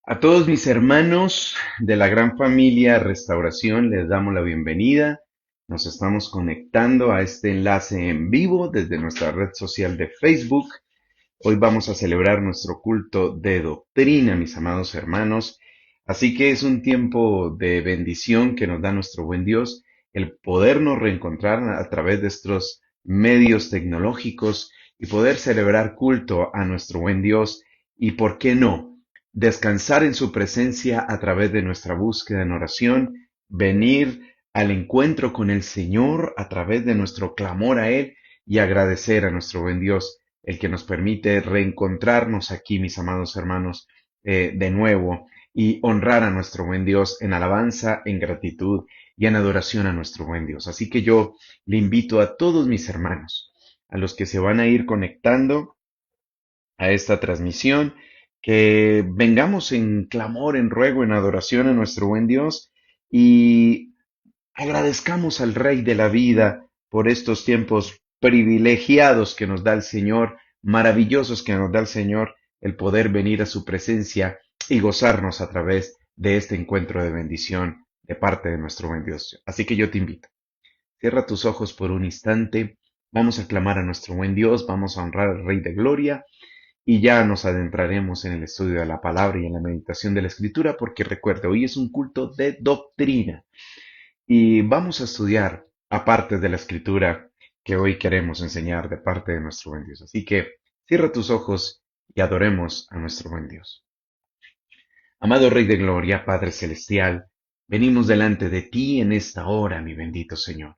A todos mis hermanos de la gran familia Restauración les damos la bienvenida. Nos estamos conectando a este enlace en vivo desde nuestra red social de Facebook. Hoy vamos a celebrar nuestro culto de doctrina, mis amados hermanos. Así que es un tiempo de bendición que nos da nuestro buen Dios, el podernos reencontrar a través de estos medios tecnológicos y poder celebrar culto a nuestro buen Dios y, ¿por qué no?, descansar en su presencia a través de nuestra búsqueda en oración, venir al encuentro con el Señor a través de nuestro clamor a Él y agradecer a nuestro buen Dios el que nos permite reencontrarnos aquí, mis amados hermanos, de nuevo y honrar a nuestro buen Dios en alabanza, en gratitud y en adoración a nuestro buen Dios. Así que yo le invito a todos mis hermanos, a los que se van a ir conectando a esta transmisión, que vengamos en clamor, en ruego, en adoración a nuestro buen Dios y agradezcamos al Rey de la vida por estos tiempos privilegiados que nos da el Señor, maravillosos que nos da el Señor, el poder venir a su presencia y gozarnos a través de este encuentro de bendición de parte de nuestro buen Dios. Así que yo te invito, cierra tus ojos por un instante, vamos a clamar a nuestro buen Dios, vamos a honrar al Rey de Gloria y ya nos adentraremos en el estudio de la palabra y en la meditación de la Escritura, porque recuerda, hoy es un culto de doctrina. Y vamos a estudiar aparte de la escritura que hoy queremos enseñar de parte de nuestro buen Dios. Así que cierra tus ojos y adoremos a nuestro buen Dios. Amado Rey de Gloria, Padre Celestial, venimos delante de ti en esta hora, mi bendito Señor.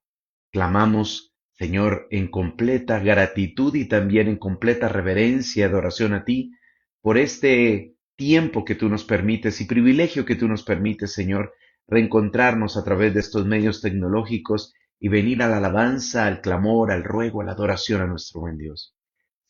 Clamamos, Señor, en completa gratitud y también en completa reverencia y adoración a ti por este tiempo que tú nos permites y privilegio que tú nos permites, Señor, reencontrarnos a través de estos medios tecnológicos y venir a la alabanza, al clamor, al ruego, a la adoración a nuestro buen Dios.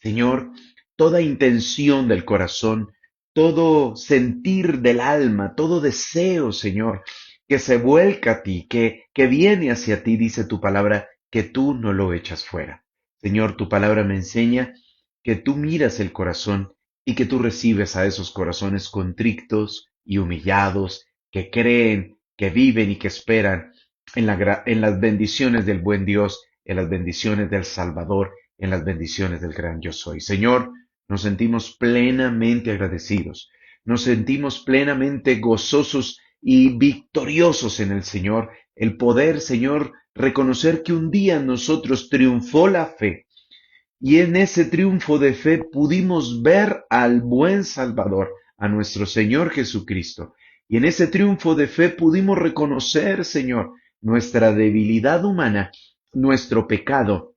Señor, toda intención del corazón, todo sentir del alma, todo deseo, Señor, que se vuelca a ti, que viene hacia ti, dice tu palabra, que tú no lo echas fuera. Señor, tu palabra me enseña que tú miras el corazón y que tú recibes a esos corazones contrictos y humillados, que creen, que viven y que esperan en las bendiciones del buen Dios, en las bendiciones del Salvador, en las bendiciones del gran yo soy. Señor, nos sentimos plenamente agradecidos, nos sentimos plenamente gozosos y victoriosos en el Señor, el poder, Señor, reconocer que un día en nosotros triunfó la fe y en ese triunfo de fe pudimos ver al buen Salvador, a nuestro Señor Jesucristo. Y en ese triunfo de fe pudimos reconocer, Señor, nuestra debilidad humana, nuestro pecado,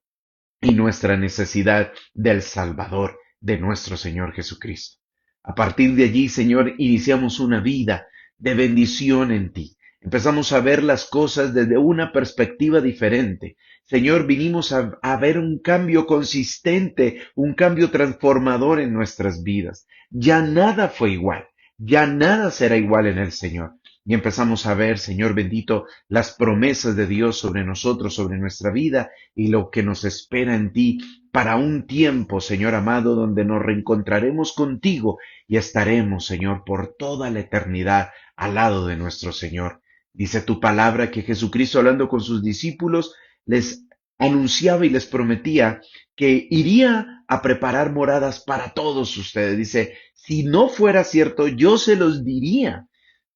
y nuestra necesidad del Salvador, de nuestro Señor Jesucristo. A partir de allí, Señor, iniciamos una vida de bendición en ti. Empezamos a ver las cosas desde una perspectiva diferente. Señor, vinimos a ver un cambio consistente, un cambio transformador en nuestras vidas. Ya nada fue igual, ya nada será igual en el Señor. Y empezamos a ver, Señor bendito, las promesas de Dios sobre nosotros, sobre nuestra vida y lo que nos espera en ti para un tiempo, Señor amado, donde nos reencontraremos contigo y estaremos, Señor, por toda la eternidad al lado de nuestro Señor. Dice tu palabra que Jesucristo, hablando con sus discípulos, les anunciaba y les prometía que iría a preparar moradas para todos ustedes. Dice, si no fuera cierto, yo se los diría,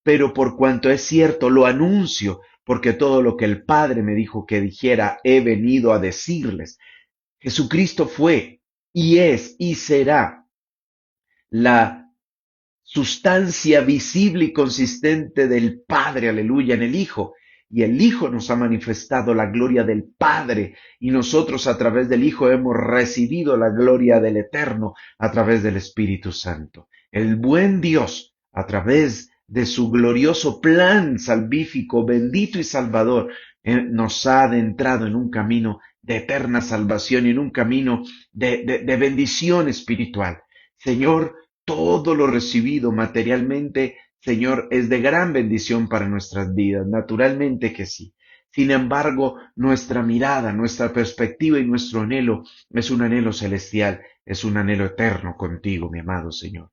pero por cuanto es cierto, lo anuncio, porque todo lo que el Padre me dijo que dijera, he venido a decirles. Jesucristo fue y es y será la sustancia visible y consistente del Padre, aleluya, en el Hijo. Y el Hijo nos ha manifestado la gloria del Padre y nosotros a través del Hijo hemos recibido la gloria del Eterno a través del Espíritu Santo. El buen Dios, a través de su glorioso plan salvífico, bendito y salvador, nos ha adentrado en un camino de eterna salvación y en un camino de bendición espiritual. Señor, todo lo recibido materialmente, Señor, es de gran bendición para nuestras vidas, naturalmente que sí. Sin embargo, nuestra mirada, nuestra perspectiva y nuestro anhelo es un anhelo celestial, es un anhelo eterno contigo, mi amado Señor.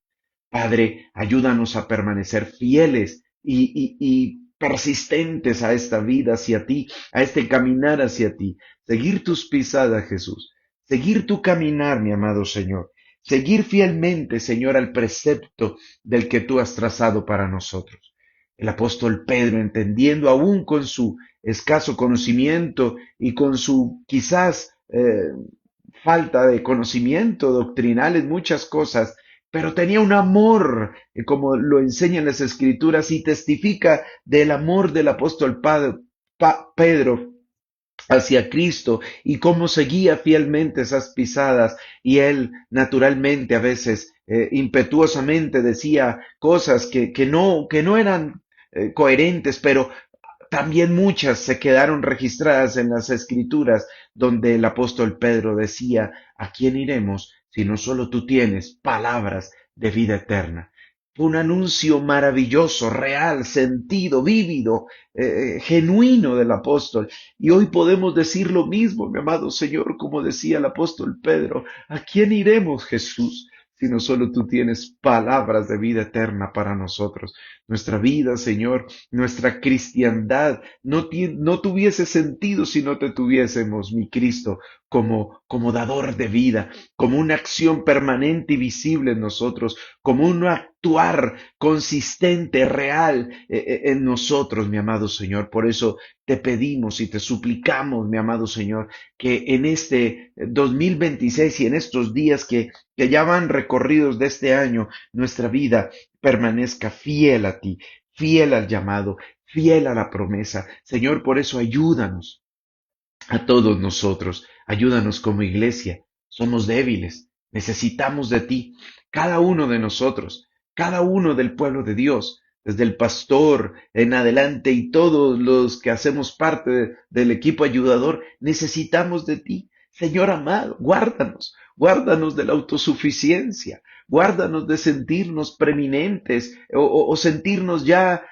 Padre, ayúdanos a permanecer fieles y persistentes a esta vida hacia ti, a este caminar hacia ti. Seguir tus pisadas, Jesús. Seguir tu caminar, mi amado Señor. Seguir fielmente, Señor, al precepto del que tú has trazado para nosotros. El apóstol Pedro, entendiendo aún con su escaso conocimiento y con su quizás falta de conocimiento doctrinal en muchas cosas, pero tenía un amor, como lo enseñan las escrituras, y testifica del amor del apóstol Pedro hacia Cristo y cómo seguía fielmente esas pisadas y él naturalmente a veces impetuosamente decía cosas que no eran coherentes, pero también muchas se quedaron registradas en las escrituras donde el apóstol Pedro decía, ¿a quién iremos si no solo tú tienes palabras de vida eterna? Fue un anuncio maravilloso, real, sentido, vívido, genuino del apóstol. Y hoy podemos decir lo mismo, mi amado Señor, como decía el apóstol Pedro. ¿A quién iremos, Jesús, si no solo tú tienes palabras de vida eterna para nosotros? Nuestra vida, Señor, nuestra cristiandad no tuviese sentido si no te tuviésemos, mi Cristo, como dador de vida, como una acción permanente y visible en nosotros, como un actuar consistente, real en nosotros, mi amado Señor. Por eso te pedimos y te suplicamos, mi amado Señor, que en este 2026 y en estos días que ya van recorridos de este año, nuestra vida permanezca fiel a ti, fiel al llamado, fiel a la promesa. Señor, por eso ayúdanos a todos nosotros, ayúdanos como iglesia. Somos débiles, necesitamos de ti, cada uno de nosotros, cada uno del pueblo de Dios, desde el pastor en adelante y todos los que hacemos parte del equipo ayudador, necesitamos de ti. Señor amado, guárdanos, guárdanos de la autosuficiencia, guárdanos de sentirnos preeminentes o sentirnos ya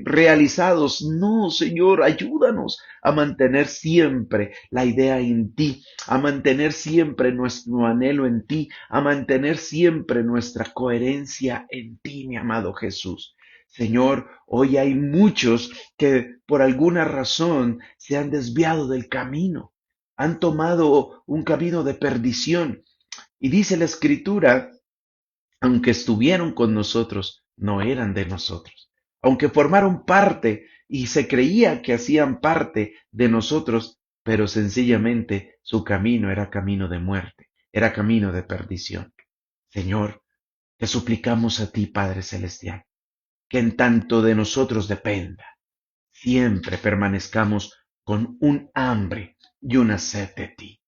realizados. No, Señor, ayúdanos a mantener siempre la idea en ti, a mantener siempre nuestro anhelo en ti, a mantener siempre nuestra coherencia en ti, mi amado Jesús. Señor, hoy hay muchos que por alguna razón se han desviado del camino, han tomado un camino de perdición. Y dice la Escritura, aunque estuvieron con nosotros, no eran de nosotros. Aunque formaron parte y se creía que hacían parte de nosotros, pero sencillamente su camino era camino de muerte, era camino de perdición. Señor, te suplicamos a ti, Padre Celestial, que en tanto de nosotros dependa, siempre permanezcamos con un hambre y una sed de ti.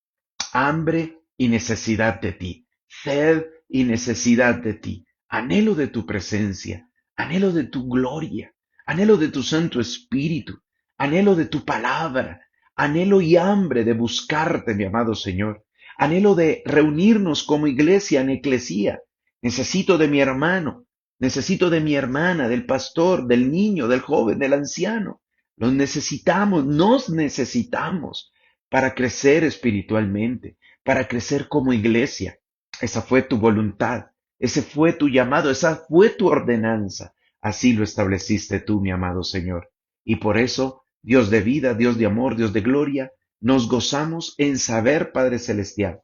Hambre y necesidad de ti, sed y necesidad de ti, anhelo de tu presencia, anhelo de tu gloria, anhelo de tu Santo Espíritu, anhelo de tu palabra, anhelo y hambre de buscarte, mi amado Señor, anhelo de reunirnos como iglesia en eclesía. Necesito de mi hermano, necesito de mi hermana, del pastor, del niño, del joven, del anciano. Los necesitamos, nos necesitamos para crecer espiritualmente, para crecer como iglesia. Esa fue tu voluntad, ese fue tu llamado, esa fue tu ordenanza. Así lo estableciste tú, mi amado Señor. Y por eso, Dios de vida, Dios de amor, Dios de gloria, nos gozamos en saber, Padre Celestial,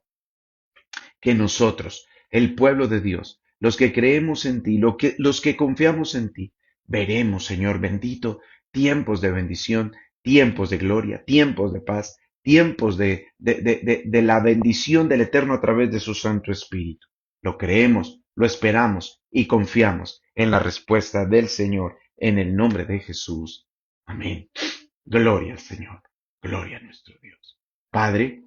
que nosotros, el pueblo de Dios, los que creemos en ti, los que confiamos en ti, veremos, Señor bendito, tiempos de bendición, tiempos de gloria, tiempos de paz, tiempos de la bendición del Eterno a través de su Santo Espíritu. Lo creemos, lo esperamos y confiamos en la respuesta del Señor en el nombre de Jesús. Amén. Gloria al Señor. Gloria a nuestro Dios. Padre,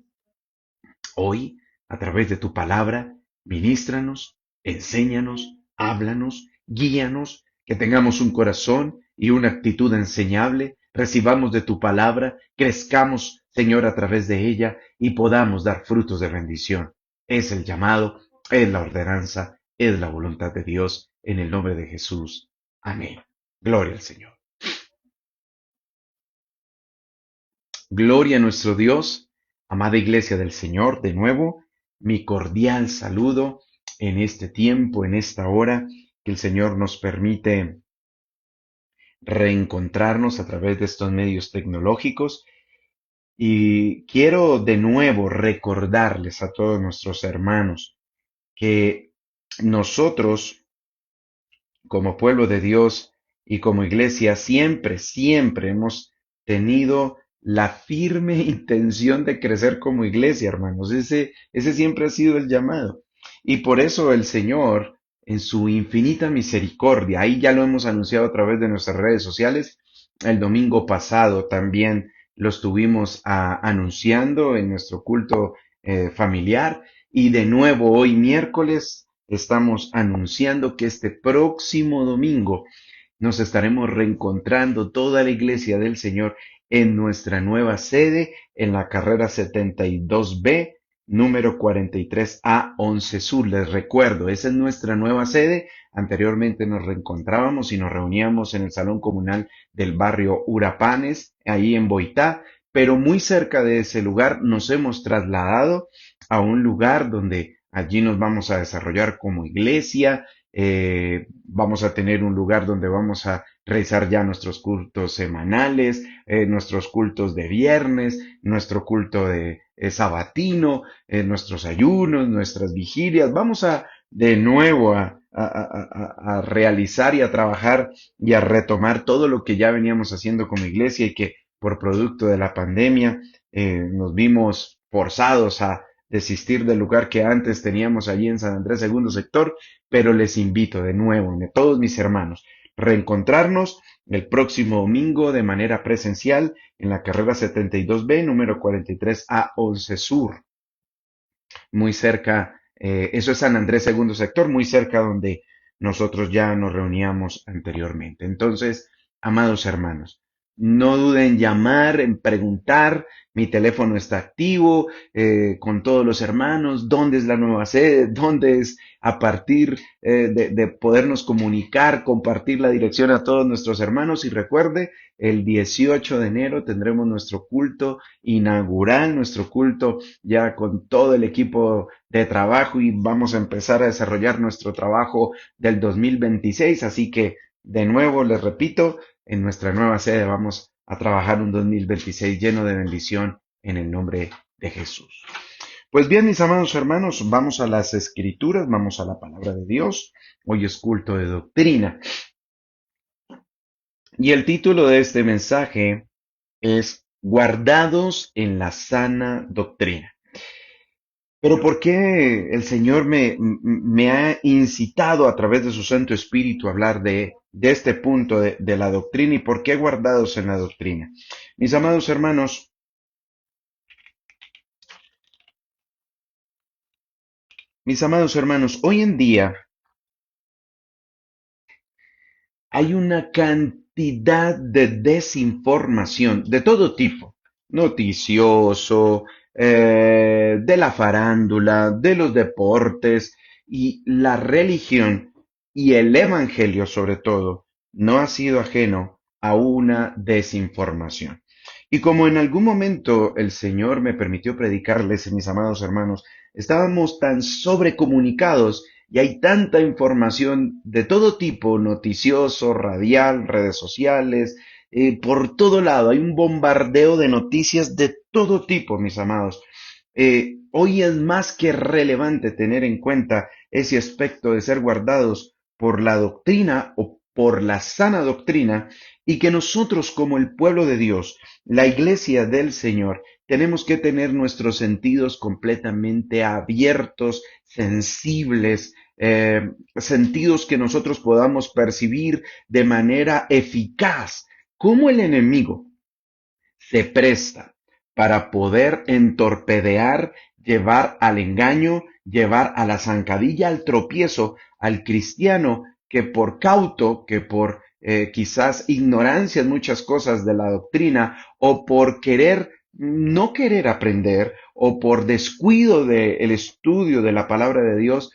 hoy, a través de tu palabra, ministranos, enséñanos, háblanos, guíanos, que tengamos un corazón y una actitud enseñable, recibamos de tu palabra, crezcamos, Señor, a través de ella y podamos dar frutos de bendición. Es el llamado, es la ordenanza, es la voluntad de Dios, en el nombre de Jesús. Amén. Gloria al Señor. Gloria a nuestro Dios, amada Iglesia del Señor, de nuevo, mi cordial saludo en este tiempo, en esta hora, que el Señor nos permite reencontrarnos a través de estos medios tecnológicos. Y quiero de nuevo recordarles a todos nuestros hermanos que nosotros, como pueblo de Dios y como iglesia, siempre hemos tenido la firme intención de crecer como iglesia, hermanos. Ese siempre ha sido el llamado. Y por eso el Señor, en su infinita misericordia, ahí ya lo hemos anunciado a través de nuestras redes sociales, el domingo pasado también lo estuvimos anunciando en nuestro culto familiar, y de nuevo hoy miércoles estamos anunciando que este próximo domingo nos estaremos reencontrando toda la iglesia del Señor en nuestra nueva sede en la carrera 72B, número 43A 11 Sur. Les recuerdo, esa es nuestra nueva sede. Anteriormente nos reencontrábamos y nos reuníamos en el Salón Comunal del barrio Urapanes, ahí en Boitá, pero muy cerca de ese lugar nos hemos trasladado a un lugar donde allí nos vamos a desarrollar como iglesia. Vamos a tener un lugar donde vamos a realizar ya nuestros cultos semanales, nuestros cultos de viernes, nuestro culto de sabatino, nuestros ayunos, nuestras vigilias. Vamos a de nuevo a realizar y a trabajar y a retomar todo lo que ya veníamos haciendo como iglesia y que por producto de la pandemia nos vimos forzados a desistir del lugar que antes teníamos allí en San Andrés segundo sector, pero les invito de nuevo, a todos mis hermanos, reencontrarnos el próximo domingo de manera presencial en la carrera 72B, número 43A 11 Sur, muy cerca, eso es San Andrés segundo sector, muy cerca donde nosotros ya nos reuníamos anteriormente. Entonces, amados hermanos, no duden en llamar, en preguntar. Mi teléfono está activo con todos los hermanos. ¿Dónde es la nueva sede? ¿Dónde es a partir de podernos comunicar, compartir la dirección a todos nuestros hermanos? Y recuerde, el 18 de enero tendremos nuestro culto inaugural, nuestro culto ya con todo el equipo de trabajo, y vamos a empezar a desarrollar nuestro trabajo del 2026. Así que, de nuevo, les repito, en nuestra nueva sede vamos a trabajar un 2026 lleno de bendición en el nombre de Jesús. Pues bien, mis amados hermanos, vamos a las escrituras, vamos a la palabra de Dios. Hoy es culto de doctrina. Y el título de este mensaje es Guardados en la sana doctrina. Pero ¿por qué el Señor me ha incitado a través de su Santo Espíritu a hablar de este punto de la doctrina, y por qué guardados en la doctrina? Mis amados hermanos, hoy en día hay una cantidad de desinformación de todo tipo, noticioso, de la farándula, de los deportes, y la religión y el evangelio sobre todo no ha sido ajeno a una desinformación. Y como en algún momento el Señor me permitió predicarles, mis amados hermanos, estábamos tan sobrecomunicados y hay tanta información de todo tipo, noticioso, radial, redes sociales, por todo lado. Hay un bombardeo de noticias de todo tipo, mis amados. Hoy es más que relevante tener en cuenta ese aspecto de ser guardados por la doctrina o por la sana doctrina, y que nosotros como el pueblo de Dios, la iglesia del Señor, tenemos que tener nuestros sentidos completamente abiertos, sensibles, sentidos que nosotros podamos percibir de manera eficaz cómo el enemigo se presta para poder entorpedear, llevar al engaño, llevar a la zancadilla, al tropiezo, al cristiano que por cauto, que por quizás ignorancia en muchas cosas de la doctrina, o por querer, no querer aprender, o por descuido del estudio de la palabra de Dios,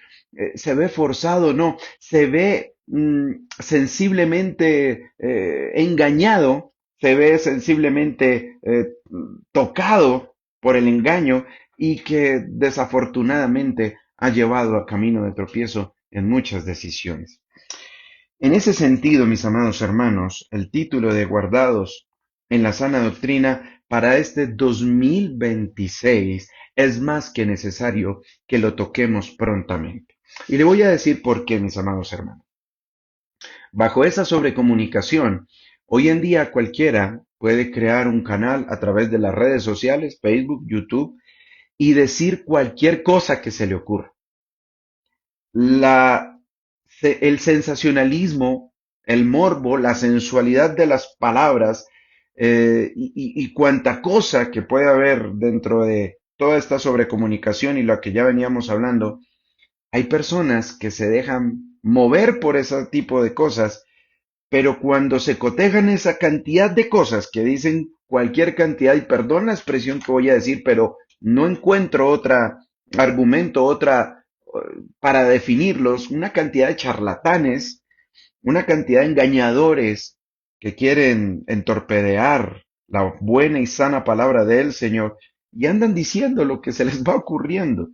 se ve forzado, no, se ve sensiblemente engañado, se ve sensiblemente tocado por el engaño, y que desafortunadamente ha llevado a camino de tropiezo en muchas decisiones. En ese sentido, mis amados hermanos, el título de Guardados en la sana doctrina para este 2026 es más que necesario que lo toquemos prontamente. Y le voy a decir por qué, mis amados hermanos. Bajo esa sobrecomunicación, hoy en día cualquiera puede crear un canal a través de las redes sociales, Facebook, YouTube, y decir cualquier cosa que se le ocurra. La, el sensacionalismo, el morbo, la sensualidad de las palabras y cuanta cosa que puede haber dentro de toda esta sobrecomunicación y lo que ya veníamos hablando, hay personas que se dejan mover por ese tipo de cosas, pero cuando se cotejan esa cantidad de cosas que dicen cualquier cantidad, y perdón la expresión que voy a decir, pero no encuentro otra argumento, otra para definirlos, una cantidad de charlatanes, una cantidad de engañadores que quieren entorpedear la buena y sana palabra del Señor y andan diciendo lo que se les va ocurriendo.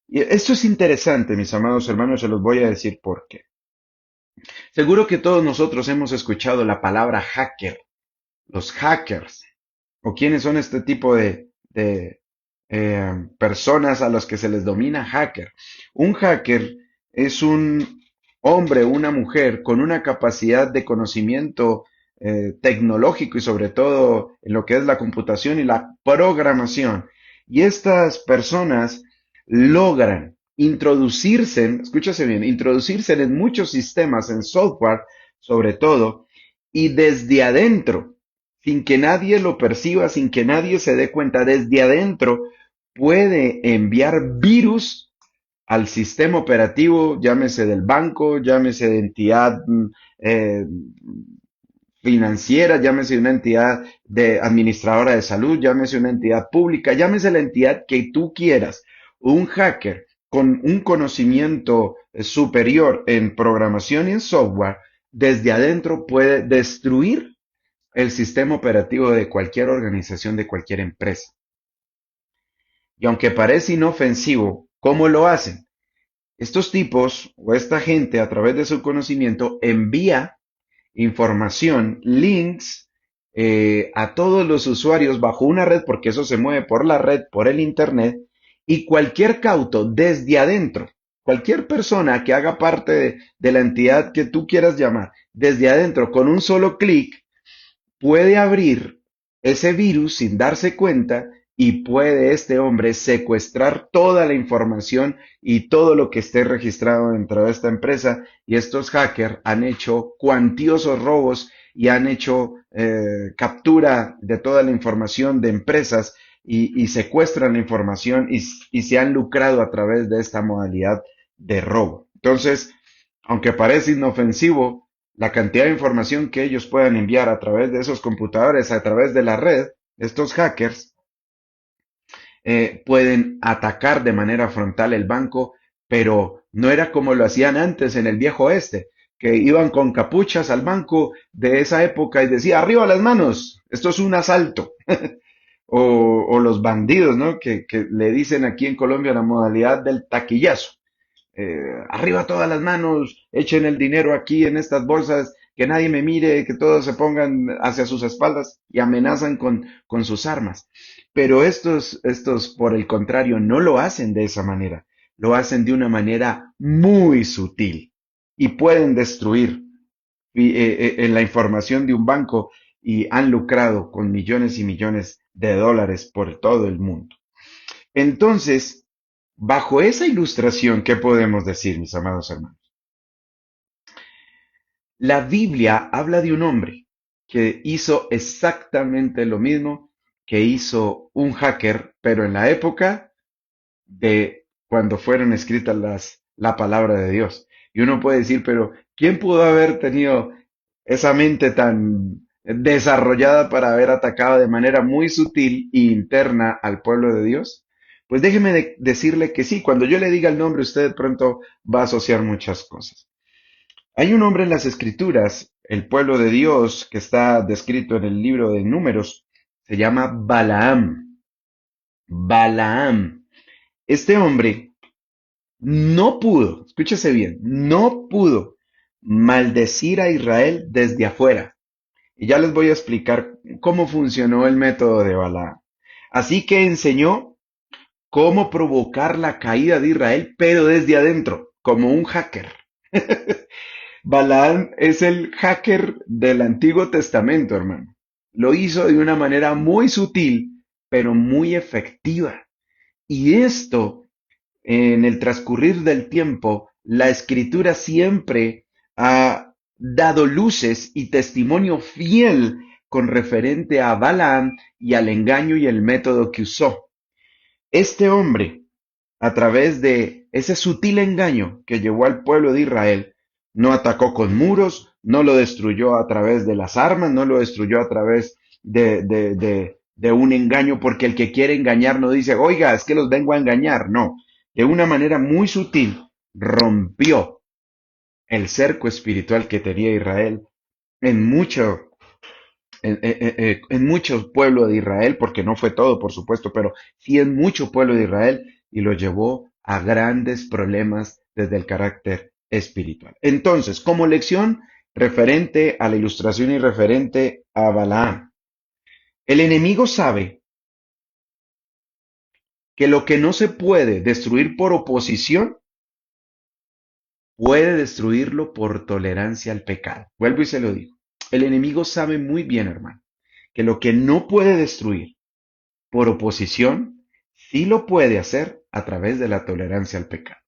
Y esto es interesante, mis amados hermanos, se los voy a decir por qué. Seguro que todos nosotros hemos escuchado la palabra hacker, los hackers, o quiénes son este tipo de personas a los que se les domina hacker. Un hacker es un hombre o una mujer con una capacidad de conocimiento tecnológico y sobre todo en lo que es la computación y la programación. Y estas personas logran introducirse, escúchase bien, introducirse en muchos sistemas, en software sobre todo, y desde adentro, sin que nadie lo perciba, sin que nadie se dé cuenta, desde adentro puede enviar virus al sistema operativo, llámese del banco, llámese de entidad eh, financiera, llámese una entidad de administradora de salud, llámese una entidad pública, llámese la entidad que tú quieras. Un hacker con un conocimiento superior en programación y en software, desde adentro puede destruir el sistema operativo de cualquier organización, de cualquier empresa. Y aunque parece inofensivo, ¿cómo lo hacen? Estos tipos o esta gente a través de su conocimiento envía información, links a todos los usuarios bajo una red, porque eso se mueve por la red, por el Internet, y cualquier cauto desde adentro, cualquier persona que haga parte de la entidad que tú quieras llamar, desde adentro, con un solo clic, puede abrir ese virus sin darse cuenta y puede este hombre secuestrar toda la información y todo lo que esté registrado dentro de esta empresa. Y estos hackers han hecho cuantiosos robos y han hecho captura de toda la información de empresas y secuestran la información y se han lucrado a través de esta modalidad de robo. Entonces, aunque parece inofensivo, la cantidad de información que ellos puedan enviar a través de esos computadores, a través de la red, estos hackers, pueden atacar de manera frontal el banco, pero no era como lo hacían antes en el viejo oeste, que iban con capuchas al banco de esa época y decía, arriba las manos, esto es un asalto. O los bandidos, ¿no? Que le dicen aquí en Colombia la modalidad del taquillazo. Arriba todas las manos, echen el dinero aquí en estas bolsas, que nadie me mire, que todos se pongan hacia sus espaldas y amenazan con sus armas. Pero estos, por el contrario, no lo hacen de esa manera, lo hacen de una manera muy sutil y pueden destruir en la información de un banco y han lucrado con millones y millones de dólares por todo el mundo. Entonces, bajo esa ilustración, ¿qué podemos decir, mis amados hermanos? La Biblia habla de un hombre que hizo exactamente lo mismo que hizo un hacker, pero en la época de cuando fueron escritas la palabra de Dios. Y uno puede decir, pero ¿quién pudo haber tenido esa mente tan desarrollada para haber atacado de manera muy sutil e interna al pueblo de Dios? Pues déjeme decirle que sí, cuando yo le diga el nombre, usted de pronto va a asociar muchas cosas. Hay un hombre en las Escrituras, el pueblo de Dios, que está descrito en el libro de Números, se llama Balaam. Balaam. Este hombre no pudo, escúchese bien, no pudo maldecir a Israel desde afuera. Y ya les voy a explicar cómo funcionó el método de Balaam. Así que enseñó cómo provocar la caída de Israel, pero desde adentro, como un hacker. Balaam es el hacker del Antiguo Testamento, hermano. Lo hizo de una manera muy sutil, pero muy efectiva. Y esto, en el transcurrir del tiempo, la escritura siempre ha dado luces y testimonio fiel con referente a Balaam y al engaño y el método que usó. Este hombre, a través de ese sutil engaño que llevó al pueblo de Israel, no atacó con muros, no lo destruyó a través de las armas, no lo destruyó a través de un engaño, porque el que quiere engañar no dice, oiga, es que los vengo a engañar, no, de una manera muy sutil rompió el cerco espiritual que tenía Israel en en mucho pueblo de Israel, porque no fue todo, por supuesto, pero sí en mucho pueblo de Israel, y lo llevó a grandes problemas desde el carácter espiritual. Entonces, como lección referente a la ilustración y referente a Balaam, el enemigo sabe que lo que no se puede destruir por oposición, puede destruirlo por tolerancia al pecado. Vuelvo y se lo digo. El enemigo sabe muy bien, hermano, que lo que no puede destruir por oposición, sí lo puede hacer a través de la tolerancia al pecado.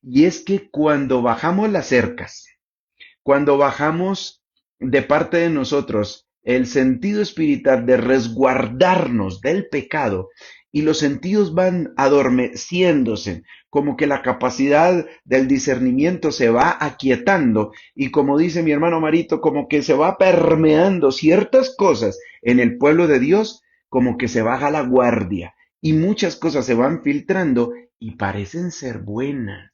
Y es que cuando bajamos las cercas, cuando bajamos de parte de nosotros el sentido espiritual de resguardarnos del pecado y los sentidos van adormeciéndose, como que la capacidad del discernimiento se va aquietando y como dice mi hermano Marito, como que se va permeando ciertas cosas en el pueblo de Dios, como que se baja la guardia y muchas cosas se van filtrando y parecen ser buenas,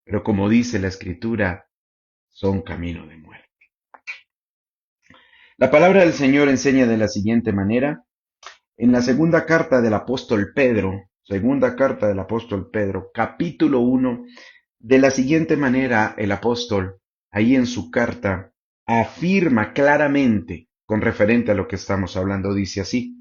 pero como dice la escritura, son camino de muerte. La palabra del Señor enseña de la siguiente manera, en la segunda carta del apóstol Pedro, capítulo 1, de la siguiente manera el apóstol, ahí en su carta, afirma claramente, con referente a lo que estamos hablando, dice así,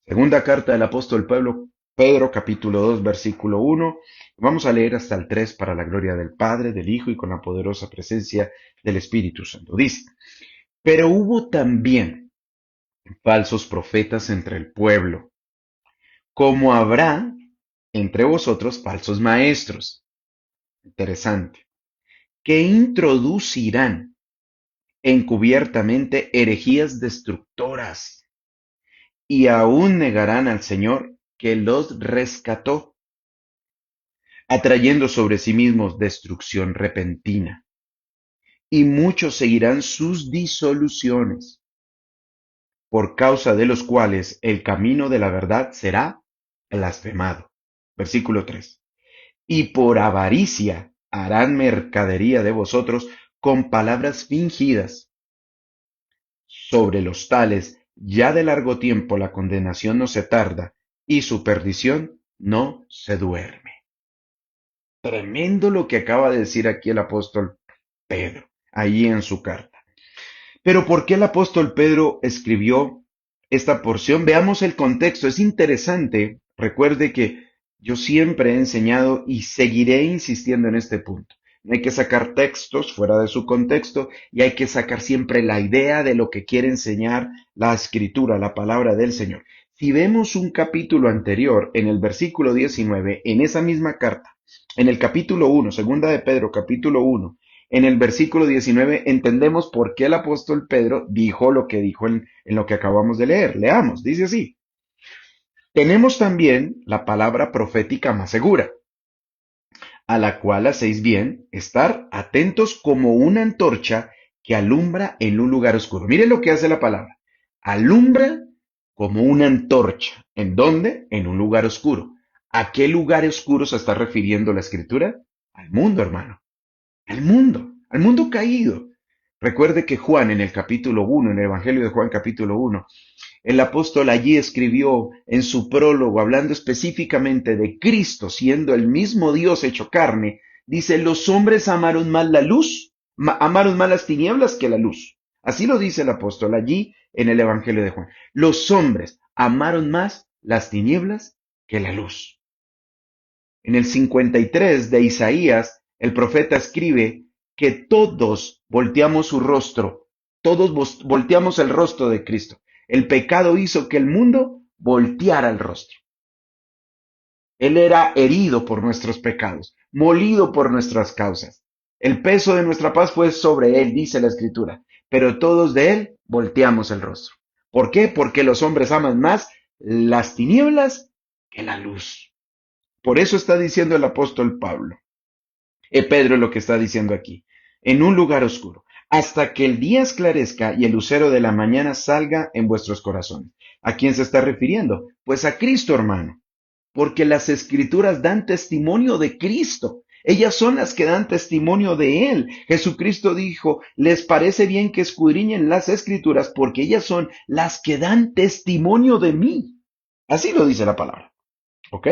segunda carta del apóstol Pedro, capítulo 2, versículo 1, vamos a leer hasta el 3 para la gloria del Padre, del Hijo y con la poderosa presencia del Espíritu Santo. Dice, pero hubo también falsos profetas entre el pueblo, como habrá entre vosotros falsos maestros. Interesante. Que introducirán encubiertamente herejías destructoras y aún negarán al Señor que los rescató, atrayendo sobre sí mismos destrucción repentina. Y muchos seguirán sus disoluciones, por causa de los cuales el camino de la verdad será blasfemado. Versículo 3. Y por avaricia harán mercadería de vosotros con palabras fingidas. Sobre los tales, ya de largo tiempo la condenación no se tarda y su perdición no se duerme. Tremendo lo que acaba de decir aquí el apóstol Pedro, allí en su carta. Pero ¿por qué el apóstol Pedro escribió esta porción? Veamos el contexto. Es interesante. Recuerde que yo siempre he enseñado y seguiré insistiendo en este punto. No hay que sacar textos fuera de su contexto y hay que sacar siempre la idea de lo que quiere enseñar la escritura, la palabra del Señor. Si vemos un capítulo anterior, en el versículo 19, en esa misma carta, en el capítulo 1, segunda de Pedro, capítulo 1, en el versículo 19 entendemos por qué el apóstol Pedro dijo lo que dijo en lo que acabamos de leer. Leamos, dice así. Tenemos también la palabra profética más segura, a la cual hacéis bien estar atentos como una antorcha que alumbra en un lugar oscuro. Mire lo que hace la palabra. Alumbra como una antorcha. ¿En dónde? En un lugar oscuro. ¿A qué lugar oscuro se está refiriendo la escritura? Al mundo, hermano. Al mundo caído. Recuerde que Juan en el capítulo 1, en el Evangelio de Juan capítulo 1, el apóstol allí escribió en su prólogo, hablando específicamente de Cristo, siendo el mismo Dios hecho carne, dice, los hombres amaron más la luz, amaron más las tinieblas que la luz. Así lo dice el apóstol allí en el Evangelio de Juan. Los hombres amaron más las tinieblas que la luz. En el 53 de Isaías, el profeta escribe que todos volteamos su rostro, todos volteamos el rostro de Cristo. El pecado hizo que el mundo volteara el rostro. Él era herido por nuestros pecados, molido por nuestras causas. El peso de nuestra paz fue sobre él, dice la Escritura, pero todos de él volteamos el rostro. ¿Por qué? Porque los hombres aman más las tinieblas que la luz. Por eso está diciendo el apóstol Pablo. Pedro lo que está diciendo aquí. En un lugar oscuro, hasta que el día esclarezca y el lucero de la mañana salga en vuestros corazones. ¿A quién se está refiriendo? Pues a Cristo, hermano. Porque las escrituras dan testimonio de Cristo. Ellas son las que dan testimonio de Él. Jesucristo dijo, les parece bien que escudriñen las escrituras porque ellas son las que dan testimonio de mí. Así lo dice la palabra. ¿Ok?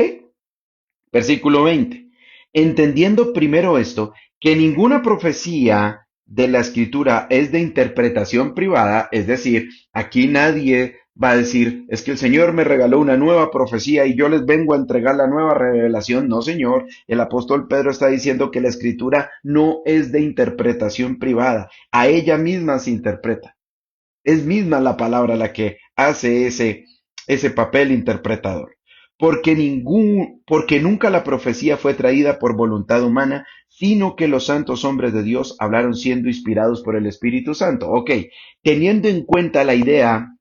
Versículo 20. Entendiendo primero esto, que ninguna profecía de la escritura es de interpretación privada, es decir, aquí nadie va a decir, es que el Señor me regaló una nueva profecía y yo les vengo a entregar la nueva revelación. No, Señor, el apóstol Pedro está diciendo que la escritura no es de interpretación privada, a ella misma se interpreta. Es misma la palabra la que hace ese papel interpretador. Porque nunca la profecía fue traída por voluntad humana, sino que los santos hombres de Dios hablaron siendo inspirados por el Espíritu Santo. Ok, teniendo en cuenta la idea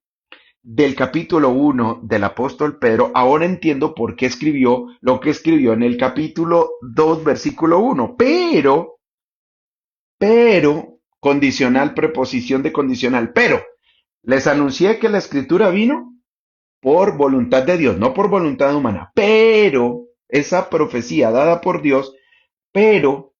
del capítulo 1 del apóstol Pedro, ahora entiendo por qué escribió lo que escribió en el capítulo 2, versículo 1. Condicional, preposición de condicional, pero les anuncié que la escritura vino por voluntad de Dios, no por voluntad humana, pero esa profecía dada por Dios, pero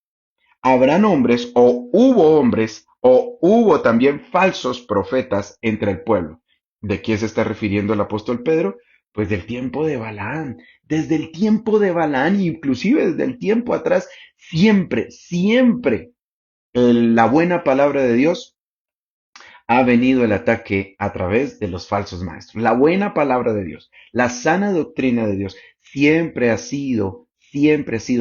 habrán hombres o hubo también falsos profetas entre el pueblo. ¿De quién se está refiriendo el apóstol Pedro? Pues del tiempo de Balaán. Desde el tiempo de Balaán, inclusive desde el tiempo atrás, siempre la buena palabra de Dios ha venido el ataque a través de los falsos maestros. La buena palabra de Dios, la sana doctrina de Dios, siempre ha sido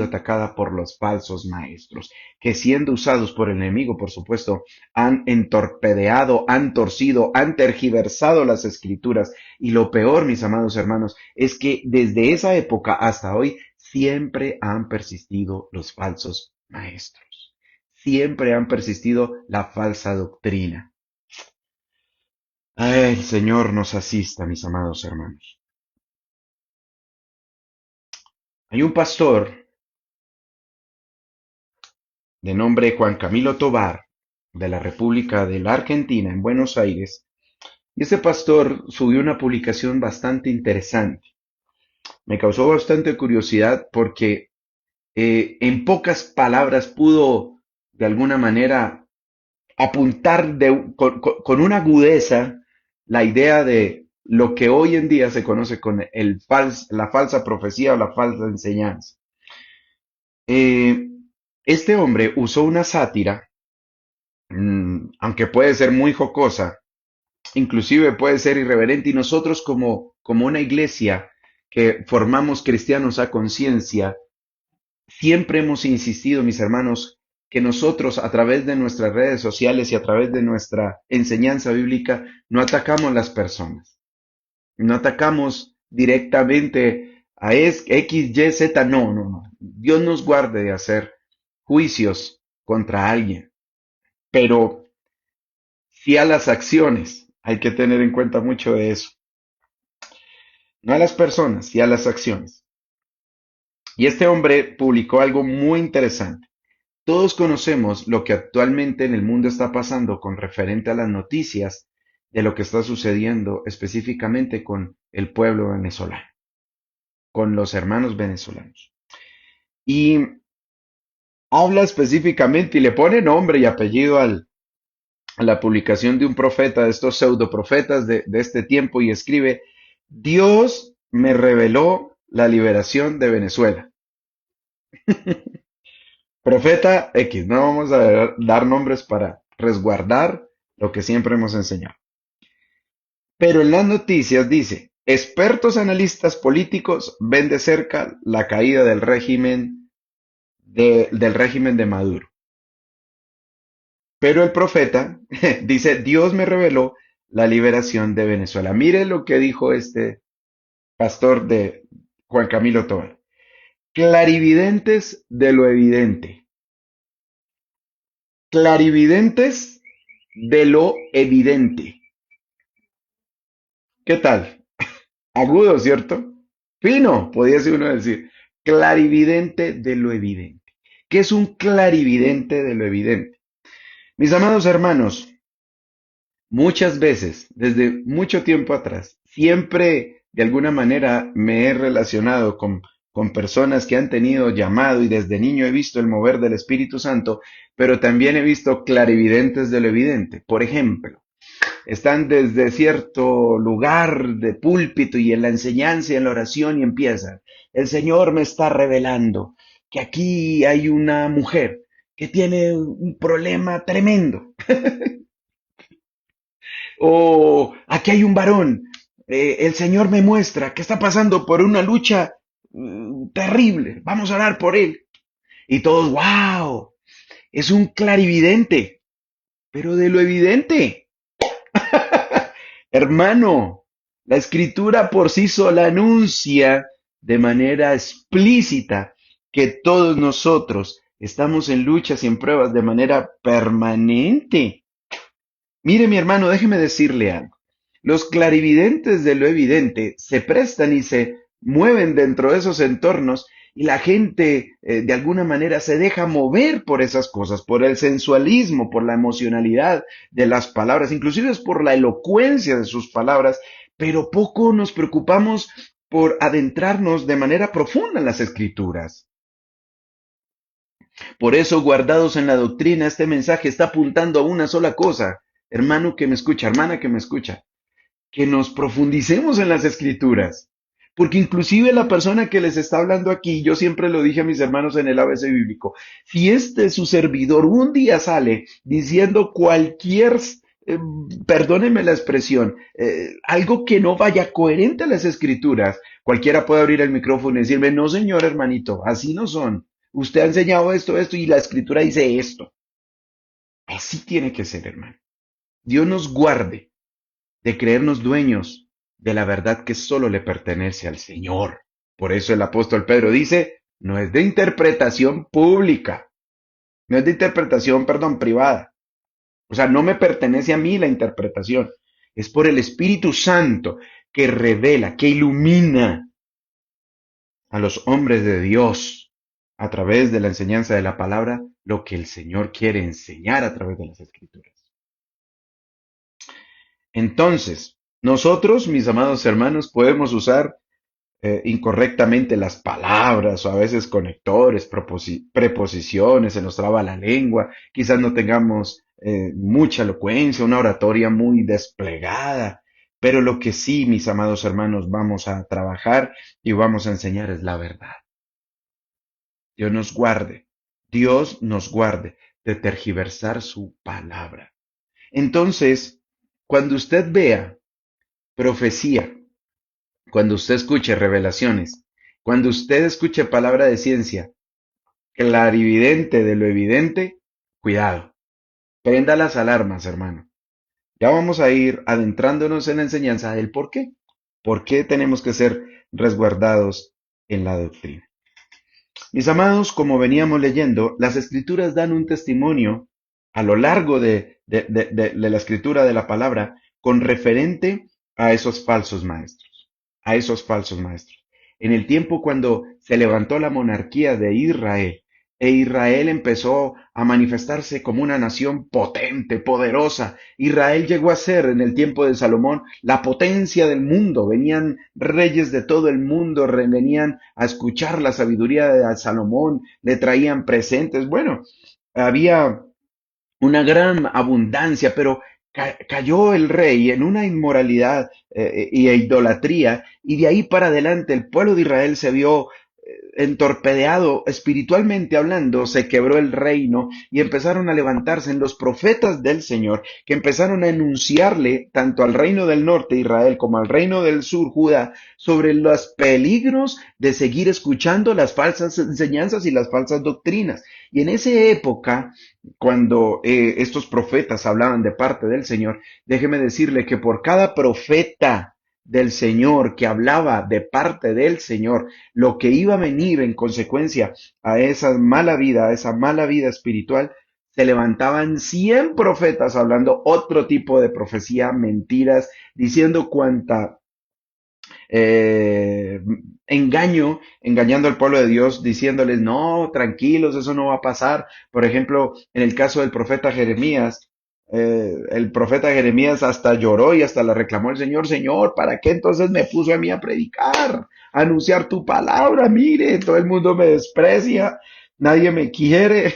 atacada por los falsos maestros, que siendo usados por el enemigo, por supuesto, han entorpedeado, han torcido, han tergiversado las escrituras. Y lo peor, mis amados hermanos, es que desde esa época hasta hoy siempre han persistido los falsos maestros. Siempre han persistido la falsa doctrina. Ay, el Señor nos asista, mis amados hermanos. Hay un pastor de nombre Juan Camilo Tovar, de la República de la Argentina, en Buenos Aires, y ese pastor subió una publicación bastante interesante. Me causó bastante curiosidad porque en pocas palabras pudo, de alguna manera, apuntar con una agudeza la idea de lo que hoy en día se conoce con la falsa profecía o la falsa enseñanza. Eh, este hombre usó una sátira, aunque puede ser muy jocosa, inclusive puede ser irreverente, y nosotros como una iglesia que formamos cristianos a conciencia, siempre hemos insistido, mis hermanos, que nosotros a través de nuestras redes sociales y a través de nuestra enseñanza bíblica no atacamos las personas, no atacamos directamente a X, Y, Z, no. Dios nos guarde de hacer juicios contra alguien, pero sí a las acciones. Hay que tener en cuenta mucho de eso. No a las personas, sí a las acciones. Y este hombre publicó algo muy interesante. Todos conocemos lo que actualmente en el mundo está pasando con referente a las noticias de lo que está sucediendo específicamente con el pueblo venezolano, con los hermanos venezolanos. Y habla específicamente y le pone nombre y apellido la publicación de un profeta, de estos pseudoprofetas de este tiempo, y escribe: Dios me reveló la liberación de Venezuela. Profeta X, no vamos a dar nombres para resguardar lo que siempre hemos enseñado. Pero en las noticias dice: expertos analistas políticos ven de cerca la caída del régimen de Maduro. Pero el profeta dice: Dios me reveló la liberación de Venezuela. Mire lo que dijo este pastor de Juan Camilo Tobar. Clarividentes de lo evidente. Clarividentes de lo evidente. ¿Qué tal? Agudo, ¿cierto? Fino, podría ser uno decir. Clarividente de lo evidente. ¿Qué es un clarividente de lo evidente? Mis amados hermanos, muchas veces, desde mucho tiempo atrás, siempre de alguna manera me he relacionado con personas que han tenido llamado, y desde niño he visto el mover del Espíritu Santo, pero también he visto clarividentes de lo evidente. Por ejemplo, están desde cierto lugar de púlpito y en la enseñanza y en la oración, y empiezan: el Señor me está revelando que aquí hay una mujer que tiene un problema tremendo. O aquí hay un varón, el Señor me muestra que está pasando por una lucha terrible, vamos a orar por él. Y todos: wow, es un clarividente, pero de lo evidente. Hermano, la escritura por sí sola anuncia de manera explícita que todos nosotros estamos en luchas y en pruebas de manera permanente. Mire, mi hermano, déjeme decirle algo. Los clarividentes de lo evidente se prestan y se mueven dentro de esos entornos, y la gente de alguna manera se deja mover por esas cosas, por el sensualismo, por la emocionalidad de las palabras, inclusive es por la elocuencia de sus palabras, pero poco nos preocupamos por adentrarnos de manera profunda en las escrituras. Por eso, guardados en la doctrina, este mensaje está apuntando a una sola cosa. Hermano que me escucha, hermana que me escucha, que nos profundicemos en las escrituras. Porque inclusive la persona que les está hablando aquí, yo siempre lo dije a mis hermanos en el ABC bíblico: si este su servidor un día sale diciendo cualquier, eh, perdónenme la expresión, algo que no vaya coherente a las escrituras, cualquiera puede abrir el micrófono y decirme: no señor hermanito, así no son. Usted ha enseñado esto, esto, y la escritura dice esto. Así tiene que ser, hermano. Dios nos guarde de creernos dueños de la verdad que solo le pertenece al Señor. Por eso el apóstol Pedro dice: no es de interpretación pública, no es de interpretación, perdón, privada. O sea, no me pertenece a mí la interpretación. Es por el Espíritu Santo que revela, que ilumina a los hombres de Dios a través de la enseñanza de la palabra, lo que el Señor quiere enseñar a través de las Escrituras. Entonces, nosotros, mis amados hermanos, podemos usar incorrectamente las palabras, o a veces conectores, preposiciones, se nos traba la lengua, quizás no tengamos mucha elocuencia, una oratoria muy desplegada, pero lo que sí, mis amados hermanos, vamos a trabajar y vamos a enseñar es la verdad. Dios nos guarde, Dios nos guarde de tergiversar su palabra. Entonces, cuando usted vea profecía, cuando usted escuche revelaciones, cuando usted escuche palabra de ciencia, clarividente de lo evidente, cuidado, prenda las alarmas, hermano. Ya vamos a ir adentrándonos en la enseñanza del por qué tenemos que ser resguardados en la doctrina. Mis amados, como veníamos leyendo, las escrituras dan un testimonio a lo largo de la escritura de la palabra con referente a esos falsos maestros, a esos falsos maestros. En el tiempo cuando se levantó la monarquía de Israel, e Israel empezó a manifestarse como una nación potente, poderosa. Israel llegó a ser, en el tiempo de Salomón, la potencia del mundo. Venían reyes de todo el mundo, venían a escuchar la sabiduría de Salomón, le traían presentes. Bueno, había una gran abundancia, pero cayó el rey en una inmoralidad y idolatría, y de ahí para adelante el pueblo de Israel se vio entorpedeado espiritualmente hablando, se quebró el reino y empezaron a levantarse en los profetas del Señor, que empezaron a enunciarle tanto al reino del norte, Israel, como al reino del sur, Judá, sobre los peligros de seguir escuchando las falsas enseñanzas y las falsas doctrinas. Y en esa época, cuando estos profetas hablaban de parte del Señor, déjeme decirle que por cada profeta del Señor que hablaba de parte del Señor, lo que iba a venir en consecuencia a esa mala vida espiritual, se levantaban 100 profetas hablando otro tipo de profecía, mentiras, diciendo cuanta eh, engañando al pueblo de Dios, diciéndoles, no, tranquilos, eso no va a pasar. Por ejemplo, en el caso del profeta Jeremías, el profeta Jeremías hasta lloró y hasta le reclamó al Señor, Señor, ¿para qué entonces me puso a mí a predicar, a anunciar tu palabra? Mire, todo el mundo me desprecia, nadie me quiere.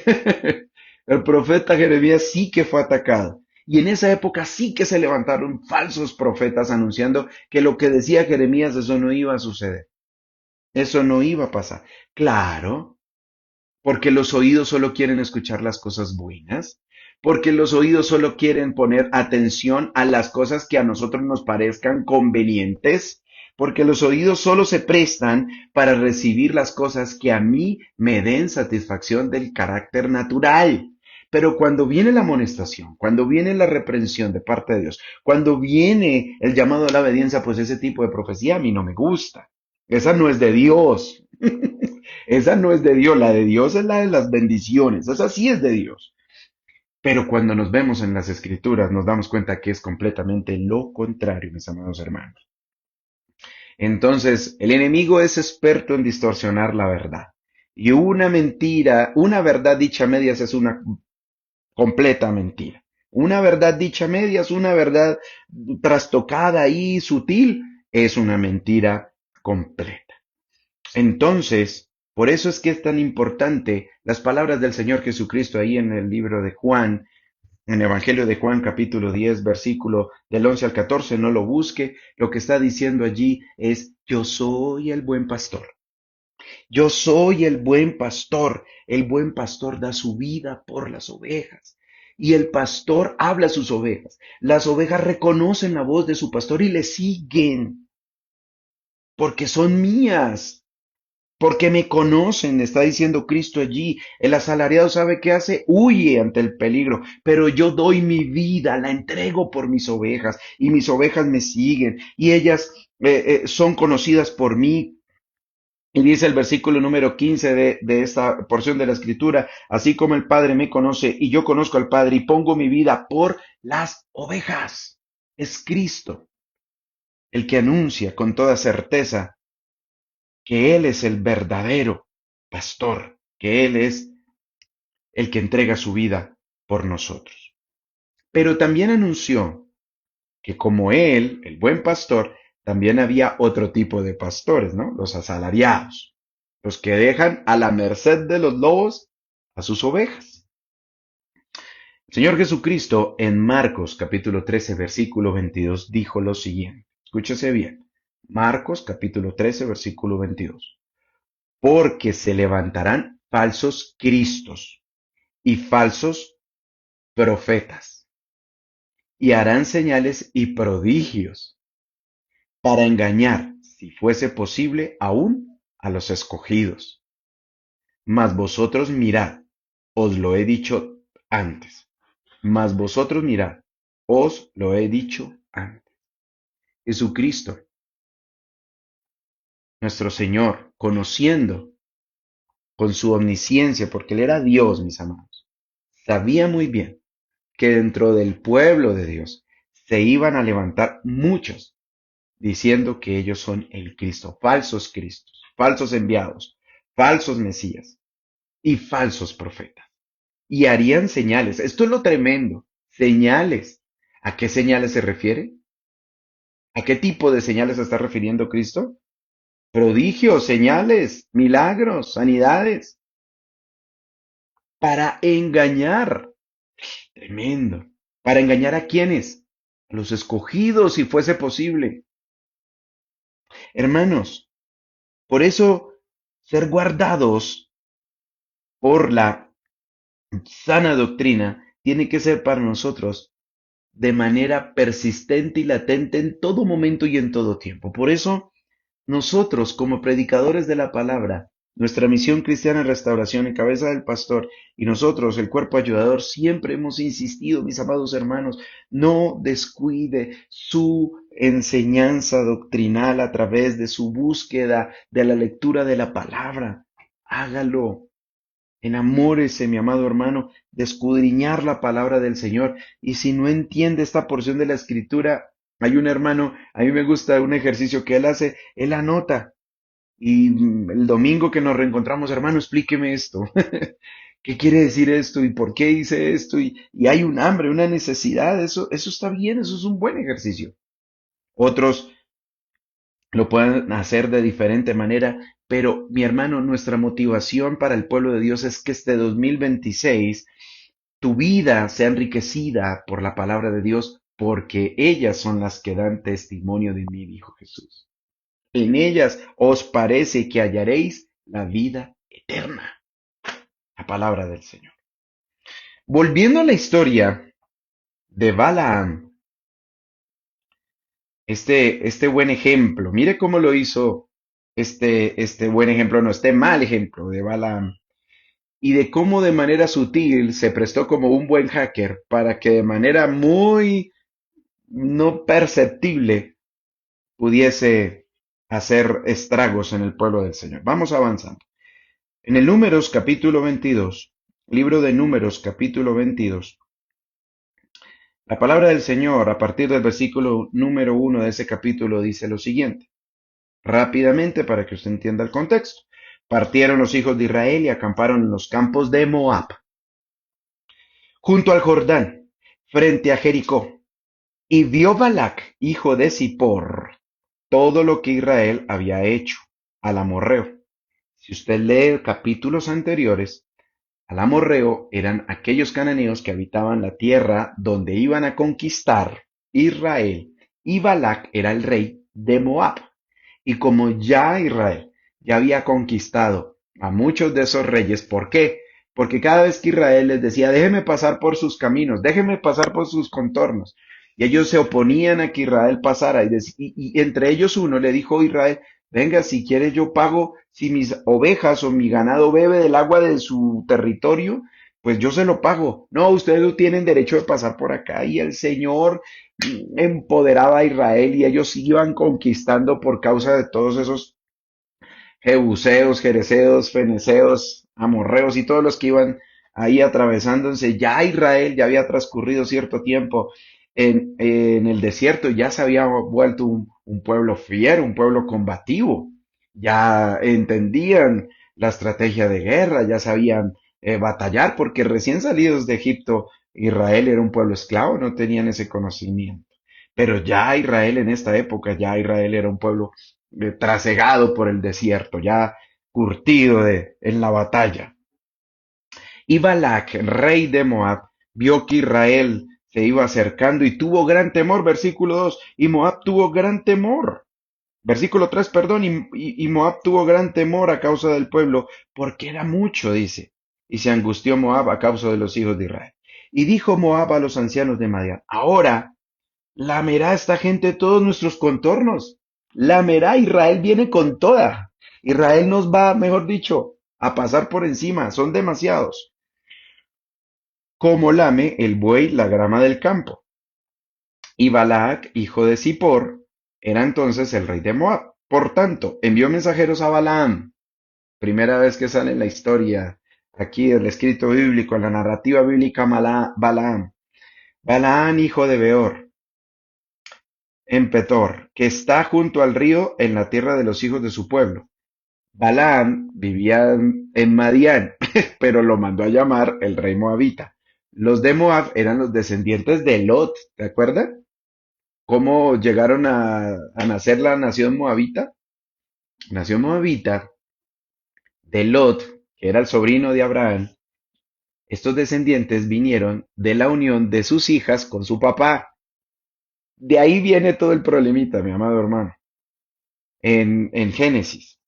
El profeta Jeremías sí que fue atacado. Y en esa época sí que se levantaron falsos profetas anunciando que lo que decía Jeremías, eso no iba a suceder. Eso no iba a pasar. Claro, porque los oídos solo quieren escuchar las cosas buenas, porque los oídos solo quieren poner atención a las cosas que a nosotros nos parezcan convenientes, porque los oídos solo se prestan para recibir las cosas que a mí me den satisfacción del carácter natural. Pero cuando viene la amonestación, cuando viene la reprensión de parte de Dios, cuando viene el llamado a la obediencia, pues ese tipo de profecía a mí no me gusta. Esa no es de Dios. Esa no es de Dios, la de Dios es la de las bendiciones, esa sí es de Dios. Pero cuando nos vemos en las escrituras nos damos cuenta que es completamente lo contrario, mis amados hermanos. Entonces, el enemigo es experto en distorsionar la verdad. Y una mentira, una verdad dicha a medias es una completa mentira. Una verdad dicha a medias, una verdad trastocada y sutil, es una mentira completa. Entonces, por eso es que es tan importante las palabras del Señor Jesucristo ahí en el libro de Juan, en el Evangelio de Juan capítulo 10, versículo del 11 al 14, no lo busque, lo que está diciendo allí es, yo soy el buen pastor, yo soy el buen pastor da su vida por las ovejas. Y el pastor habla a sus ovejas. Las ovejas reconocen la voz de su pastor y le siguen, porque son mías. Porque me conocen, está diciendo Cristo allí. El asalariado sabe qué hace, huye ante el peligro, pero yo doy mi vida, la entrego por mis ovejas y mis ovejas me siguen y ellas son conocidas por mí. Y dice el versículo número 15 de esta porción de la escritura, así como el Padre me conoce y yo conozco al Padre y pongo mi vida por las ovejas. Es Cristo el que anuncia con toda certeza que Él es el verdadero pastor, que Él es el que entrega su vida por nosotros. Pero también anunció que como Él, el buen pastor, también había otro tipo de pastores, ¿no? Los asalariados, los que dejan a la merced de los lobos a sus ovejas. El Señor Jesucristo en Marcos capítulo 13 versículo 22 dijo lo siguiente. Escúchese bien. Marcos capítulo 13 versículo 22. Porque se levantarán falsos cristos y falsos profetas, y harán señales y prodigios para engañar, si fuese posible, aún a los escogidos. Mas vosotros mirad, os lo he dicho antes. Mas vosotros mirad, os lo he dicho antes. Jesucristo, nuestro Señor, conociendo con su omnisciencia, porque Él era Dios, mis amados, sabía muy bien que dentro del pueblo de Dios se iban a levantar muchos diciendo que ellos son el Cristo, falsos Cristos, falsos enviados, falsos Mesías y falsos profetas. Y harían señales. Esto es lo tremendo. Señales. ¿A qué señales se refiere? ¿A qué tipo de señales se está refiriendo Cristo? Prodigios, señales, milagros, sanidades, para engañar. Tremendo. ¿Para engañar a quiénes? A los escogidos, si fuese posible. Hermanos, por eso ser guardados por la sana doctrina tiene que ser para nosotros de manera persistente y latente en todo momento y en todo tiempo. Por eso, nosotros como predicadores de la palabra, nuestra misión cristiana en restauración en cabeza del pastor y nosotros, el cuerpo ayudador, siempre hemos insistido, mis amados hermanos, no descuide su enseñanza doctrinal a través de su búsqueda de la lectura de la palabra. Hágalo. Enamórese, mi amado hermano, de escudriñar la palabra del Señor. Y si no entiende esta porción de la escritura, hay un hermano, a mí me gusta un ejercicio que él hace, él anota. Y el domingo que nos reencontramos, hermano, explíqueme esto. ¿Qué quiere decir esto? ¿Y por qué dice esto? Y hay un hambre, una necesidad. Eso está bien, eso es un buen ejercicio. Otros lo pueden hacer de diferente manera, pero mi hermano, nuestra motivación para el pueblo de Dios es que este 2026 tu vida sea enriquecida por la palabra de Dios, porque ellas son las que dan testimonio de mí, dijo Jesús. En ellas os parece que hallaréis la vida eterna, la palabra del Señor. Volviendo a la historia de Balaam, este buen ejemplo, mire cómo lo hizo este buen ejemplo, no, este mal ejemplo de Balaam, y de cómo de manera sutil se prestó como un buen hacker para que de manera muy no perceptible pudiese hacer estragos en el pueblo del Señor. Vamos avanzando. En el Números capítulo 22, libro de Números capítulo 22, la palabra del Señor a partir del versículo número 1 de ese capítulo dice lo siguiente, rápidamente para que usted entienda el contexto. Partieron los hijos de Israel y acamparon en los campos de Moab, junto al Jordán, frente a Jericó. Y vio Balac, hijo de Zippor, todo lo que Israel había hecho al amorreo. Si usted lee capítulos anteriores, al amorreo eran aquellos cananeos que habitaban la tierra donde iban a conquistar Israel, y Balac era el rey de Moab. Y como ya Israel ya había conquistado a muchos de esos reyes, ¿por qué? Porque cada vez que Israel les decía, déjeme pasar por sus caminos, déjeme pasar por sus contornos, y ellos se oponían a que Israel pasara, y entre ellos uno le dijo a Israel, venga, si quiere yo pago, si mis ovejas o mi ganado bebe del agua de su territorio, pues yo se lo pago. No, ustedes no tienen derecho de pasar por acá. Y el Señor empoderaba a Israel y ellos iban conquistando por causa de todos esos jebuseos, jereceos, fenezeos, amorreos y todos los que iban ahí atravesándose. Ya Israel ya había transcurrido cierto tiempo en el desierto, ya se había vuelto un pueblo fiero, un pueblo combativo. Ya entendían la estrategia de guerra, ya sabían batallar, porque recién salidos de Egipto, Israel era un pueblo esclavo, no tenían ese conocimiento. Pero ya Israel en esta época, ya Israel era un pueblo trasegado por el desierto, ya curtido en la batalla. Y Balac, rey de Moab, vio que Israel se iba acercando y tuvo gran temor, versículo 2, y Moab tuvo gran temor. Versículo 3, perdón, y Moab tuvo gran temor a causa del pueblo, porque era mucho, dice, y se angustió Moab a causa de los hijos de Israel. Y dijo Moab a los ancianos de Madián, ahora lamerá esta gente todos nuestros contornos. Lamerá, Israel viene con toda. Israel nos va, mejor dicho, a pasar por encima. Son demasiados. Como lame el buey la grama del campo. Y Balac, hijo de Zippor, era entonces el rey de Moab. Por tanto, envió mensajeros a Balaam. Primera vez que sale en la historia, aquí del escrito bíblico, en la narrativa bíblica, Balaam. Balaam, hijo de Beor, en Petor, que está junto al río en la tierra de los hijos de su pueblo. Balaam vivía en Madián, pero lo mandó a llamar el rey moabita. Los de Moab eran los descendientes de Lot, ¿te acuerdas? ¿Cómo llegaron a nacer la nación moabita? Nación moabita de Lot, que era el sobrino de Abraham, Estos descendientes vinieron de la unión de sus hijas con su papá. De ahí viene todo el problemita, mi amado hermano, en Génesis,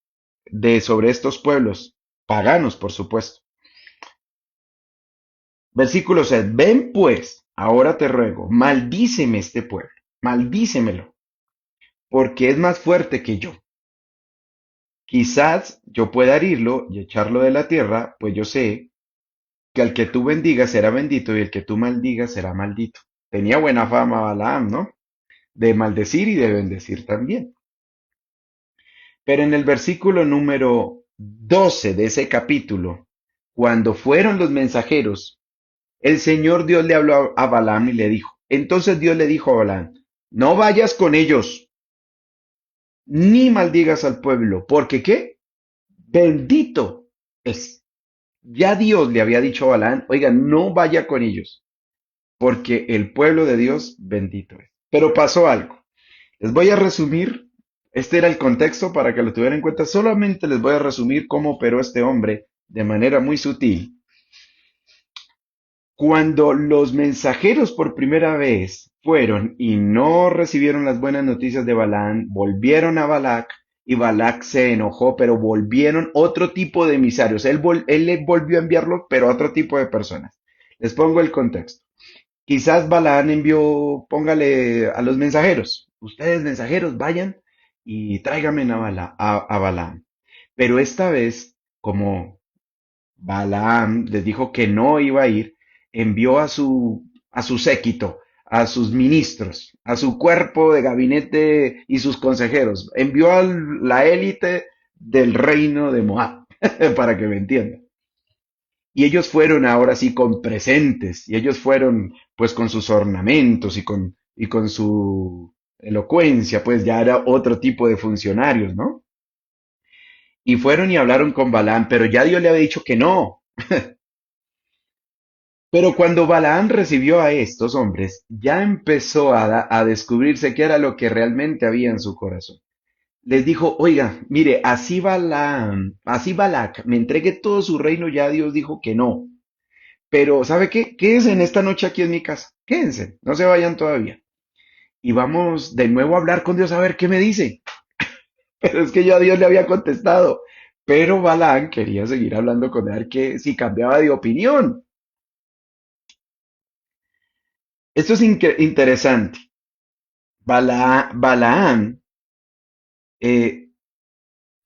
de sobre estos pueblos, paganos, por supuesto. Versículo 6. Ven pues, ahora te ruego, maldíceme este pueblo, maldícemelo, porque es más fuerte que yo. Quizás yo pueda herirlo y echarlo de la tierra, pues yo sé que al que tú bendigas será bendito y el que tú maldigas será maldito. Tenía buena fama Balaam, ¿no? De maldecir y de bendecir también. Pero en el versículo número 12 de ese capítulo, cuando fueron los mensajeros, el Señor Dios le habló a Balaam y le dijo, entonces Dios le dijo a Balaam, no vayas con ellos, ni maldigas al pueblo, porque ¿qué? Bendito es. Ya Dios le había dicho a Balaam, oiga, no vaya con ellos, porque el pueblo de Dios bendito es. Pero pasó algo. Les voy a resumir, este era el contexto para que lo tuvieran en cuenta, solamente les voy a resumir cómo operó este hombre de manera muy sutil. Cuando los mensajeros por primera vez fueron y no recibieron las buenas noticias de Balaam, volvieron a Balac y Balac se enojó, pero volvieron otro tipo de emisarios. Él le volvió a enviarlos, pero a otro tipo de personas. Les pongo el contexto. Quizás Balaam envió, póngale a los mensajeros, ustedes mensajeros vayan y tráiganme a Balaam. Pero esta vez, como Balaam les dijo que no iba a ir, envió a su séquito, a sus ministros, a su cuerpo de gabinete y sus consejeros. Envió a la élite del reino de Moab, para que me entiendan. Y ellos fueron ahora sí con presentes, y ellos fueron pues con sus ornamentos y con su elocuencia, pues ya era otro tipo de funcionarios, ¿no? Y fueron y hablaron con Balaam, pero ya Dios le había dicho que no. Pero cuando Balaam recibió a estos hombres, ya empezó a descubrirse qué era lo que realmente había en su corazón. Les dijo, oiga, mire, así Balaam, así Balac, me entregue todo su reino, ya Dios dijo que no. Pero, ¿sabe qué? Quédense en esta noche aquí en mi casa. Quédense, no se vayan todavía. Y vamos de nuevo a hablar con Dios a ver qué me dice. Pero es que yo a Dios le había contestado. Pero Balaam quería seguir hablando con él, a ver que si cambiaba de opinión. Esto es interesante. Balaam, eh,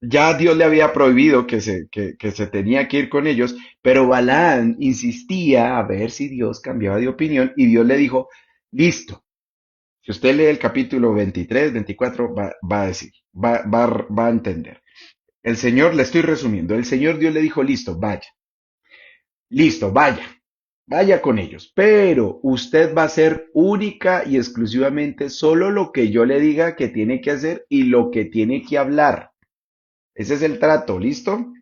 ya Dios le había prohibido que se tenía que ir con ellos, pero Balaam insistía a ver si Dios cambiaba de opinión y Dios le dijo, listo. Si usted lee el capítulo 23, 24, va a decir, va a entender. El Señor, le estoy resumiendo, el Señor Dios le dijo, listo, vaya con ellos, pero usted va a hacer única y exclusivamente solo lo que yo le diga que tiene que hacer y lo que tiene que hablar. Ese es el trato, ¿listo?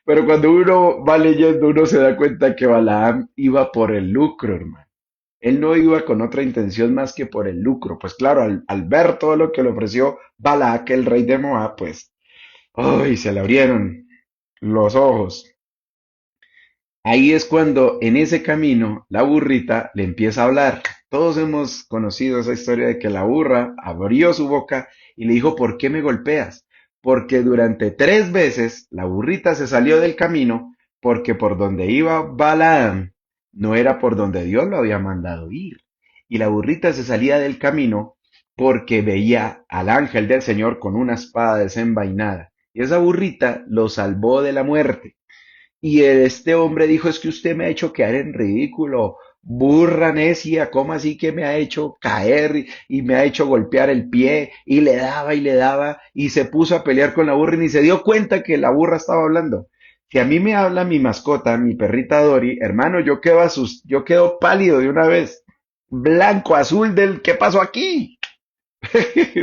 Pero cuando uno va leyendo, uno se da cuenta que Balaam iba por el lucro, hermano. Él no iba con otra intención más que por el lucro. Pues claro, al ver todo lo que le ofreció Balac, el rey de Moab, pues, ¡ay! Se le abrieron los ojos. Ahí es cuando en ese camino la burrita le empieza a hablar. Todos hemos conocido esa historia de que la burra abrió su boca y le dijo, ¿por qué me golpeas? Porque durante 3 veces la burrita se salió del camino porque por donde iba Balaam no era por donde Dios lo había mandado ir. Y la burrita se salía del camino porque veía al ángel del Señor con una espada desenvainada. Y esa burrita lo salvó de la muerte. Y este hombre dijo, es que usted me ha hecho quedar en ridículo, burra necia, ¿cómo así que me ha hecho caer y me ha hecho golpear el pie? Y le daba, y se puso a pelear con la burra y ni se dio cuenta que la burra estaba hablando. Si a mí me habla mi mascota, mi perrita Dori, hermano, yo quedo pálido de una vez. Blanco, azul del, ¿qué pasó aquí?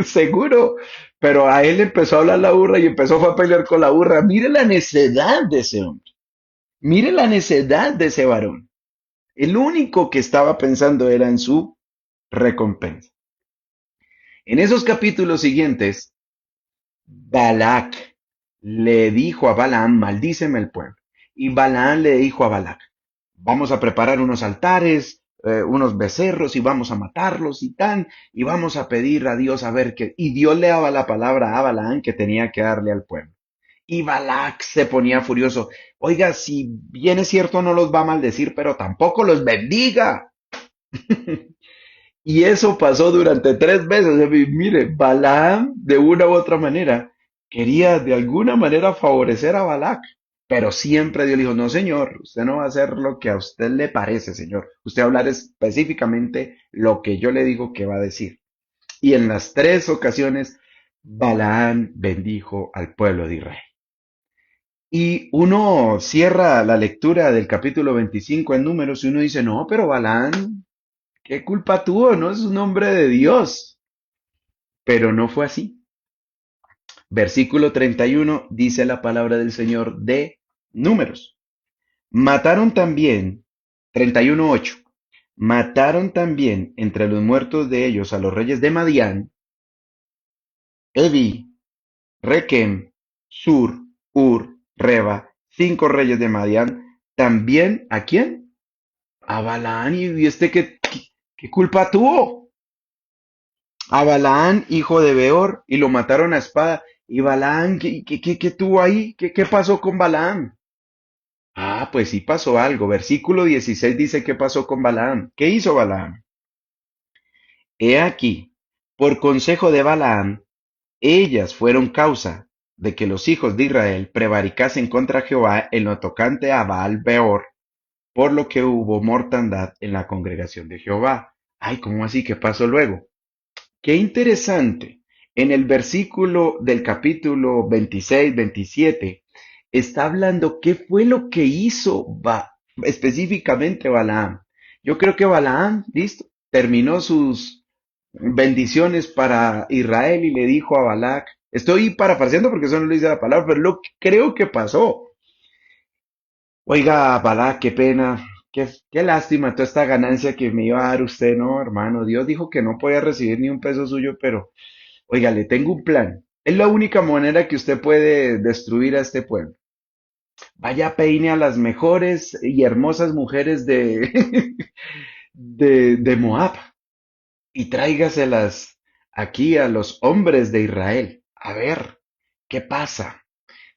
Seguro. Pero a él empezó a hablar la burra y empezó a pelear con la burra. Mire la necedad de ese hombre. Mire la necedad de ese varón. El único que estaba pensando era en su recompensa. En esos capítulos siguientes, Balac le dijo a Balaam, maldíceme el pueblo. Y Balaán le dijo a Balac, vamos a preparar unos altares, unos becerros y vamos a matarlos y tan, y vamos a pedir a Dios a ver qué. Y Dios le daba la palabra a Balaán que tenía que darle al pueblo. Y Balac se ponía furioso. Oiga, si bien es cierto no los va a maldecir, pero tampoco los bendiga. Y eso pasó durante 3 meses. Mire, Balaam, de una u otra manera, quería de alguna manera favorecer a Balac. Pero siempre Dios le dijo, no, señor, usted no va a hacer lo que a usted le parece, señor. Usted va a hablar específicamente lo que yo le digo que va a decir. Y en las 3 ocasiones, Balaam bendijo al pueblo de Israel. Y uno cierra la lectura del capítulo 25 en Números y uno dice, no, pero Balaam, ¿qué culpa tuvo? No es un hombre de Dios. Pero no fue así. Versículo 31 dice la palabra del Señor de Números. Mataron también, 31:8, mataron también entre los muertos de ellos a los reyes de Madián, Evi, Requem, Sur, Ur, Reba, 5 reyes de Madián. También, ¿a quién? A Balaán. ¿Y este qué culpa tuvo? A Balaán, hijo de Beor, y lo mataron a espada. ¿Y Balaán qué tuvo ahí? ¿Qué pasó con Balaán? Ah, pues sí pasó algo. Versículo 16 dice qué pasó con Balaán. ¿Qué hizo Balaán? He aquí, por consejo de Balaán, ellas fueron causa de que los hijos de Israel prevaricasen contra Jehová en lo tocante a Baal Beor, por lo que hubo mortandad en la congregación de Jehová. Ay, ¿cómo así? ¿Qué pasó luego? Qué interesante. En el versículo del capítulo 26, 27, está hablando qué fue lo que hizo específicamente Balaam. Yo creo que Balaam, listo, terminó sus bendiciones para Israel y le dijo a Balac, estoy parafraseando porque eso no lo dice la palabra, pero lo que creo que pasó. Oiga, Balac, qué pena, qué lástima toda esta ganancia que me iba a dar usted, no, hermano. Dios dijo que no podía recibir ni un peso suyo, pero oiga, le tengo un plan. Es la única manera que usted puede destruir a este pueblo. Vaya, peine a las mejores y hermosas mujeres de Moab y tráigaselas aquí a los hombres de Israel. A ver, ¿qué pasa?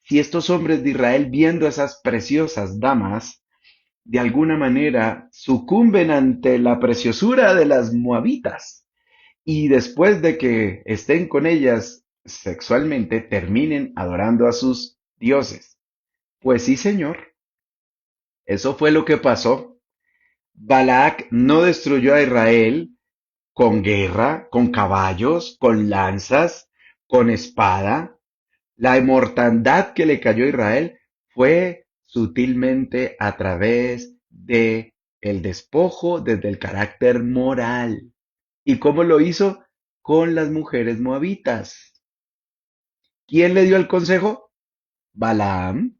Si estos hombres de Israel, viendo esas preciosas damas, de alguna manera sucumben ante la preciosura de las moabitas y después de que estén con ellas sexualmente, terminen adorando a sus dioses. Pues sí, señor, eso fue lo que pasó. Balac no destruyó a Israel con guerra, con caballos, con lanzas, con espada. La mortandad que le cayó a Israel fue sutilmente a través de el despojo desde el carácter moral. ¿Y cómo lo hizo? Con las mujeres moabitas. ¿Quién le dio el consejo? Balaam.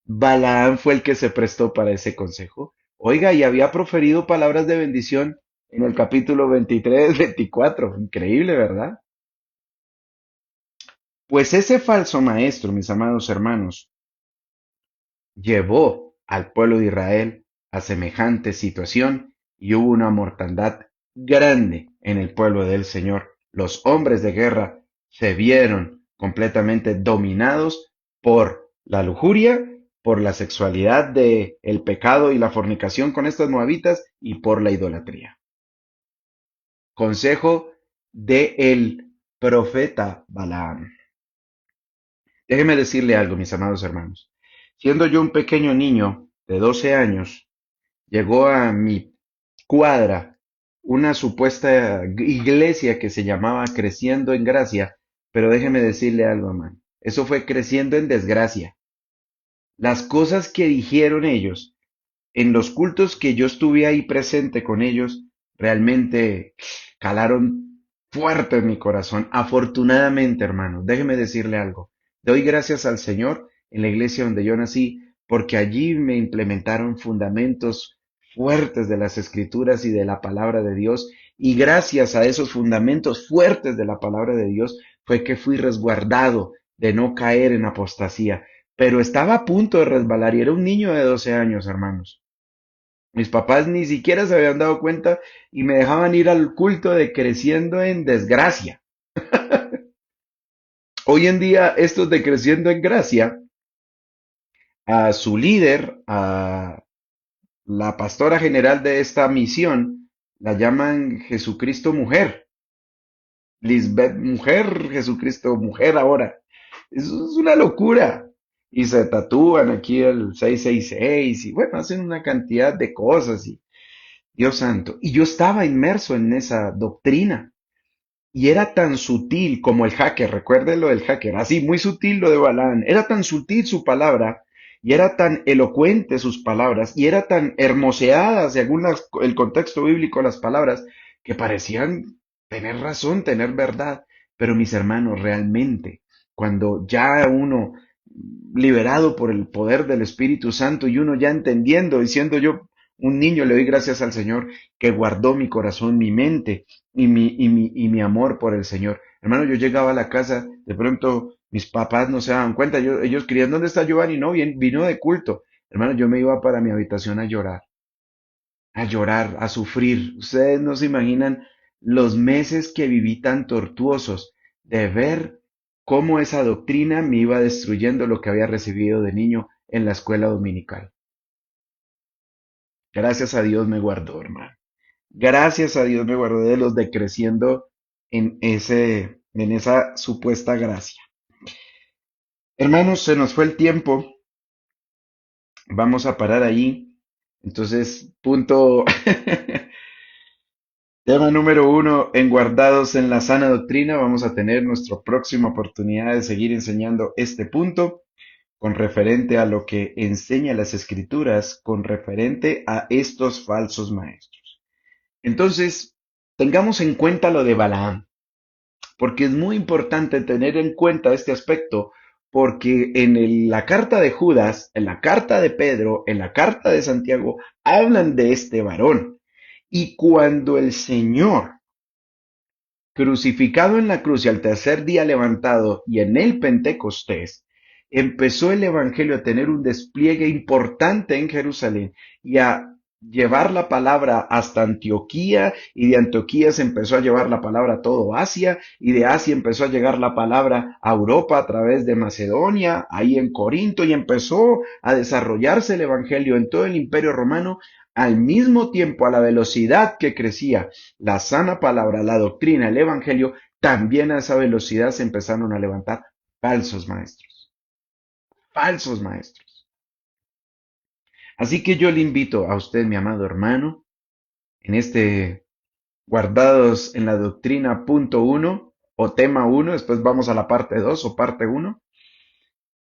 Balaam fue el que se prestó para ese consejo. Oiga, y había proferido palabras de bendición en el capítulo 23, 24. Increíble, ¿verdad? Pues ese falso maestro, mis amados hermanos, llevó al pueblo de Israel a semejante situación y hubo una mortandad grande en el pueblo del Señor. Los hombres de guerra se vieron completamente dominados por la lujuria, por la sexualidad de el pecado y la fornicación con estas moabitas y por la idolatría. Consejo de el profeta Balaam. Déjeme decirle algo, mis amados hermanos. Siendo yo un pequeño niño de 12 años, llegó a mi cuadra una supuesta iglesia que se llamaba Creciendo en Gracia, pero déjeme decirle algo, hermano. Eso fue creciendo en desgracia. Las cosas que dijeron ellos en los cultos que yo estuve ahí presente con ellos, realmente calaron fuerte en mi corazón. Afortunadamente, hermano, déjeme decirle algo. Doy gracias al Señor en la iglesia donde yo nací, porque allí me implementaron fundamentos fuertes de las escrituras y de la palabra de Dios. Y gracias a esos fundamentos fuertes de la palabra de Dios fue que fui resguardado de no caer en apostasía. pero estaba a punto de resbalar y era un niño de 12 años, hermanos. Mis papás ni siquiera se habían dado cuenta y me dejaban ir al culto de Creciendo en Desgracia. Hoy en día, estos de Creciendo en Gracia, a su líder, a la pastora general de esta misión, la llaman Jesucristo Mujer. Lisbeth Mujer, Jesucristo Mujer ahora. Eso es una locura. Y se tatúan aquí el 666 y bueno, hacen una cantidad de cosas y Dios santo. Y yo estaba inmerso en esa doctrina y era tan sutil como el hacker, recuerden lo del hacker, así muy sutil lo de Balaán. Era tan sutil su palabra y era tan elocuente sus palabras y era tan hermoseadas según el contexto bíblico las palabras que parecían tener razón, tener verdad. Pero mis hermanos, realmente, cuando ya uno liberado por el poder del Espíritu Santo y uno ya entendiendo, diciendo yo, un niño, le doy gracias al Señor que guardó mi corazón, mi mente y mi amor por el Señor. Hermano, yo llegaba a la casa, de pronto mis papás no se daban cuenta, ellos querían, ¿dónde está Giovanni? No, bien, vino de culto. Hermano, yo me iba para mi habitación a llorar, a sufrir. Ustedes no se imaginan los meses que viví tan tortuosos de ver cómo esa doctrina me iba destruyendo lo que había recibido de niño en la escuela dominical. Gracias a Dios me guardó, hermano. Gracias a Dios me guardó de los decreciendo en esa supuesta gracia. Hermanos, se nos fue el tiempo. Vamos a parar ahí. Entonces, punto, tema número uno, en guardados en la sana doctrina. Vamos a tener nuestra próxima oportunidad de seguir enseñando este punto con referente a lo que enseña las escrituras, con referente a estos falsos maestros. Entonces, tengamos en cuenta lo de Balaam, porque es muy importante tener en cuenta este aspecto, porque en la carta de Judas, en la carta de Pedro, en la carta de Santiago, hablan de este varón. Y cuando el Señor, crucificado en la cruz y al tercer día levantado, y en el Pentecostés, empezó el Evangelio a tener un despliegue importante en Jerusalén y a llevar la palabra hasta Antioquía, y de Antioquía se empezó a llevar la palabra a todo Asia, y de Asia empezó a llegar la palabra a Europa a través de Macedonia, ahí en Corinto, y empezó a desarrollarse el Evangelio en todo el Imperio Romano, al mismo tiempo, a la velocidad que crecía la sana palabra, la doctrina, el evangelio, también a esa velocidad se empezaron a levantar falsos maestros, falsos maestros. Así que yo le invito a usted, mi amado hermano, en este guardados en la doctrina punto uno o tema uno, después vamos a la parte 2 o parte uno,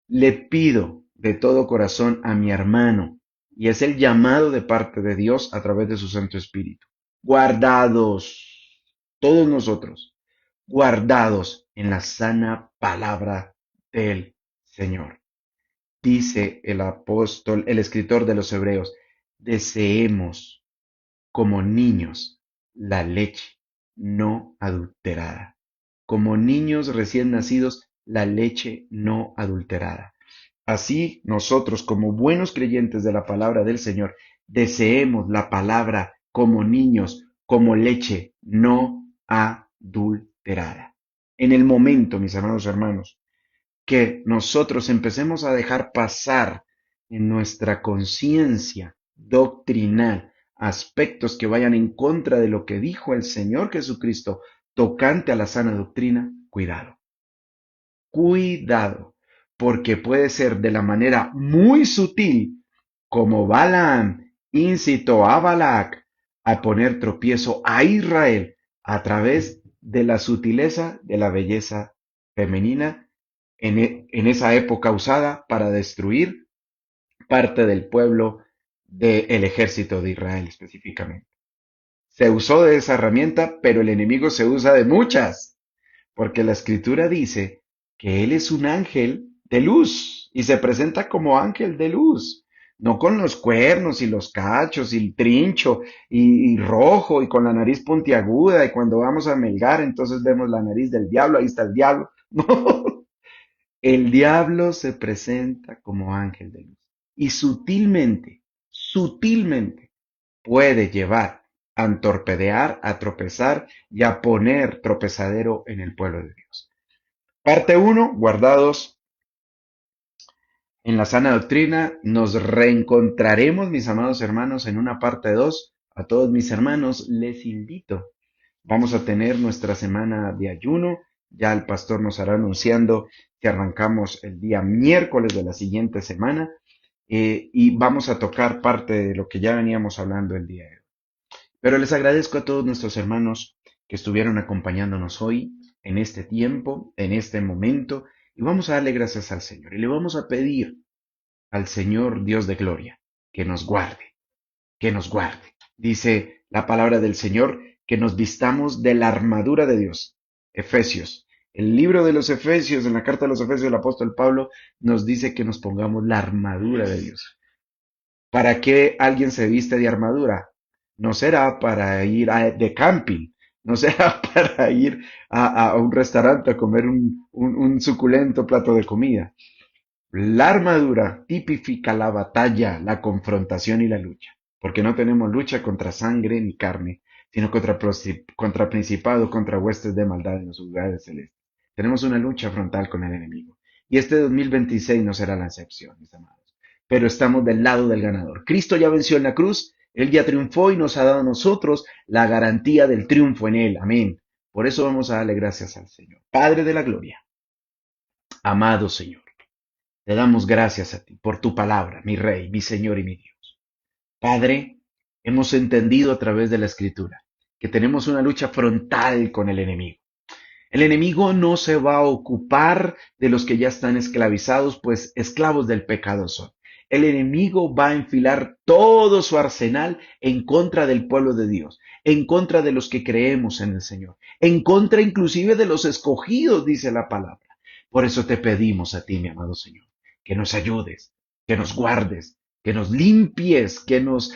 le pido de todo corazón a mi hermano, y es el llamado de parte de Dios a través de su Santo Espíritu, guardados, todos nosotros, guardados en la sana palabra del Señor. Dice el apóstol, el escritor de los Hebreos, deseemos como niños la leche no adulterada, como niños recién nacidos la leche no adulterada. Así nosotros, como buenos creyentes de la palabra del Señor, deseemos la palabra como niños, como leche no adulterada. En el momento, mis amados hermanos, que nosotros empecemos a dejar pasar en nuestra conciencia doctrinal aspectos que vayan en contra de lo que dijo el Señor Jesucristo tocante a la sana doctrina, cuidado. Cuidado, porque puede ser de la manera muy sutil como Balaam incitó a Balac a poner tropiezo a Israel a través de la sutileza de la belleza femenina en esa época usada para destruir parte del pueblo del ejército de Israel específicamente. Se usó de esa herramienta, pero el enemigo se usa de muchas. Porque la escritura dice que Él es un ángel de luz y se presenta como ángel de luz, no con los cuernos y los cachos y el trincho y rojo y con la nariz puntiaguda y cuando vamos a Melgar entonces vemos la nariz del diablo, ahí está el diablo. No, El diablo se presenta como ángel de luz y sutilmente puede llevar a entorpedear, a tropezar y a poner tropezadero en el pueblo de Dios. Parte uno, guardados en la sana doctrina. Nos reencontraremos, mis amados hermanos, en una parte 2. A todos mis hermanos les invito. Vamos a tener nuestra semana de ayuno. Ya el pastor nos hará anunciando que arrancamos el día miércoles de la siguiente semana, y vamos a tocar parte de lo que ya veníamos hablando el día de hoy. Pero les agradezco a todos nuestros hermanos que estuvieron acompañándonos hoy, en este tiempo, en este momento, y vamos a darle gracias al Señor. Y le vamos a pedir al Señor Dios de gloria que nos guarde, que nos guarde. Dice la palabra del Señor que nos vistamos de la armadura de Dios. Efesios. El libro de los Efesios, en la carta de los Efesios, el apóstol Pablo nos dice que nos pongamos la armadura de Dios. ¿Para qué alguien se viste de armadura? No será para ir de camping, no será para ir a un restaurante a comer un suculento plato de comida. La armadura tipifica la batalla, la confrontación y la lucha, porque no tenemos lucha contra sangre ni carne, sino contra principados, contra huestes de maldad en los lugares celestes. Tenemos una lucha frontal con el enemigo. Y este 2026 no será la excepción, mis amados. Pero estamos del lado del ganador. Cristo ya venció en la cruz, Él ya triunfó y nos ha dado a nosotros la garantía del triunfo en Él. Amén. Por eso vamos a darle gracias al Señor. Padre de la gloria, amado Señor. Te damos gracias a ti por tu palabra, mi Rey, mi Señor y mi Dios. Padre, hemos entendido a través de la Escritura que tenemos una lucha frontal con el enemigo. El enemigo no se va a ocupar de los que ya están esclavizados, pues esclavos del pecado son. El enemigo va a enfilar todo su arsenal en contra del pueblo de Dios, en contra de los que creemos en el Señor, en contra inclusive de los escogidos, dice la palabra. Por eso te pedimos a ti, mi amado Señor, que nos ayudes, que nos guardes, que nos limpies, que nos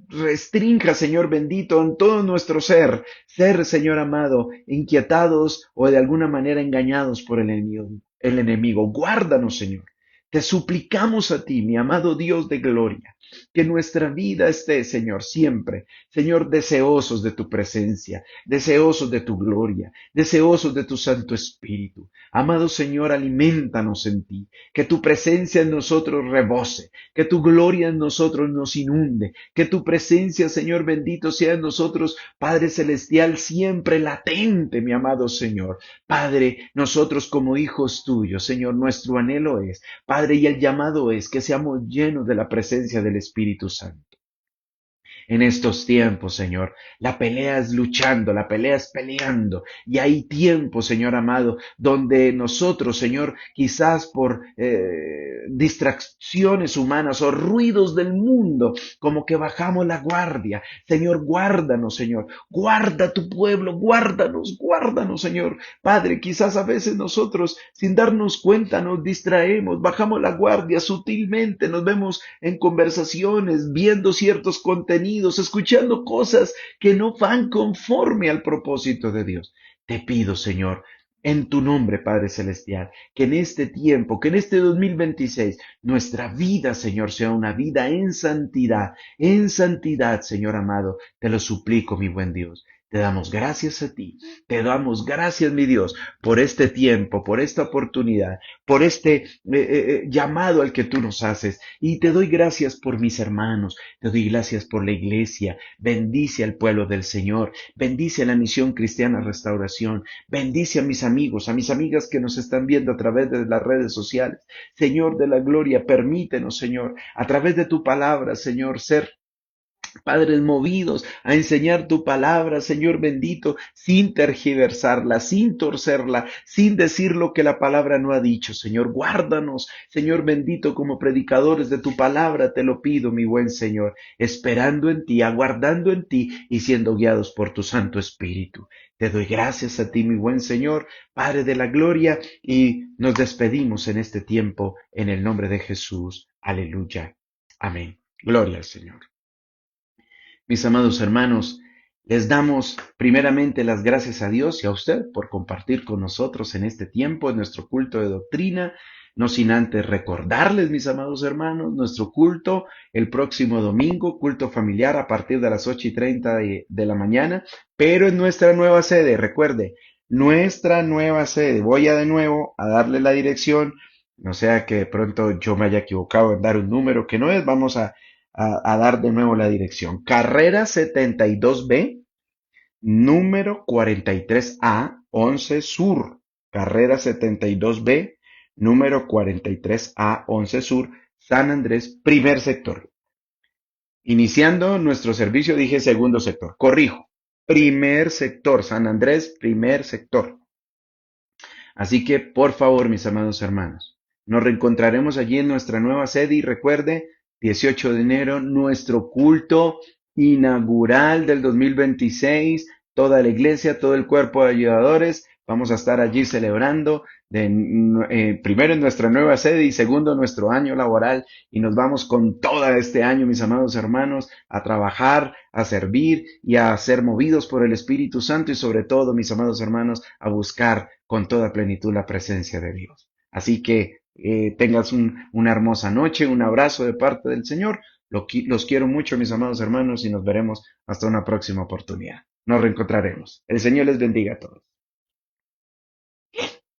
restrinja, Señor bendito, en todo nuestro ser, Señor amado, inquietados o de alguna manera engañados por el enemigo. El enemigo, guárdanos, Señor. Te suplicamos a ti, mi amado Dios de gloria, que nuestra vida esté, Señor, siempre, Señor, deseosos de tu presencia, deseosos de tu gloria, deseosos de tu Santo Espíritu. Amado Señor, alimentanos en ti, que tu presencia en nosotros rebose, que tu gloria en nosotros nos inunde, que tu presencia, Señor bendito, sea en nosotros, Padre Celestial, siempre latente, mi amado Señor. Padre, nosotros como hijos tuyos, Señor, nuestro anhelo es, Padre, y el llamado es que seamos llenos de la presencia del Espíritu Santo. En estos tiempos, Señor, la pelea es luchando, la pelea es peleando. Y hay tiempos, Señor amado, donde nosotros, Señor, quizás por distracciones humanas o ruidos del mundo, como que bajamos la guardia. Señor, guárdanos, Señor. Guarda tu pueblo, guárdanos, guárdanos, Señor. Padre, quizás a veces nosotros, sin darnos cuenta, nos distraemos, bajamos la guardia sutilmente, nos vemos en conversaciones, viendo ciertos contenidos, escuchando cosas que no van conforme al propósito de Dios. Te pido, Señor, en tu nombre, Padre Celestial, que en este tiempo, que en este 2026, nuestra vida, Señor, sea una vida en santidad, Señor amado. Te lo suplico, mi buen Dios. Te damos gracias a ti, te damos gracias, mi Dios, por este tiempo, por esta oportunidad, por este llamado al que tú nos haces. Y te doy gracias por mis hermanos, te doy gracias por la iglesia. Bendice al pueblo del Señor, bendice a la Misión Cristiana Restauración, bendice a mis amigos, a mis amigas que nos están viendo a través de las redes sociales. Señor de la gloria, permítenos, Señor, a través de tu palabra, Señor, ser Padres movidos a enseñar tu palabra, Señor bendito, sin tergiversarla, sin torcerla, sin decir lo que la palabra no ha dicho. Señor, guárdanos, Señor bendito, como predicadores de tu palabra, te lo pido, mi buen Señor, esperando en ti, aguardando en ti y siendo guiados por tu Santo Espíritu. Te doy gracias a ti, mi buen Señor, Padre de la gloria, y nos despedimos en este tiempo en el nombre de Jesús. Aleluya. Amén. Gloria al Señor. Mis amados hermanos, Les damos primeramente las gracias a Dios y a usted por compartir con nosotros en este tiempo, en nuestro culto de doctrina, no sin antes recordarles, mis amados hermanos, nuestro culto el próximo domingo, culto familiar a partir de las 8:30 de la mañana, pero en nuestra nueva sede, recuerde, nuestra nueva sede. Voy a de nuevo a darle la dirección, no sea que de pronto yo me haya equivocado en dar un número que no es, vamos a dar de nuevo la dirección. Carrera 72B, número 43A, 11 Sur. Carrera 72B, número 43A, 11 Sur, San Andrés, primer sector. Iniciando nuestro servicio, dije segundo sector. Corrijo. Primer sector, San Andrés, primer sector. Así que, por favor, mis amados hermanos, nos reencontraremos allí en nuestra nueva sede y recuerde, 18 de enero, nuestro culto inaugural del 2026, toda la iglesia, todo el cuerpo de ayudadores, vamos a estar allí celebrando primero en nuestra nueva sede y segundo nuestro año laboral y nos vamos con todo este año, mis amados hermanos, a trabajar, a servir y a ser movidos por el Espíritu Santo y sobre todo, mis amados hermanos, a buscar con toda plenitud la presencia de Dios. Así que tengas una hermosa noche, un abrazo de parte del Señor. Los quiero mucho, mis amados hermanos, y nos veremos hasta una próxima oportunidad. Nos reencontraremos. El Señor les bendiga a todos.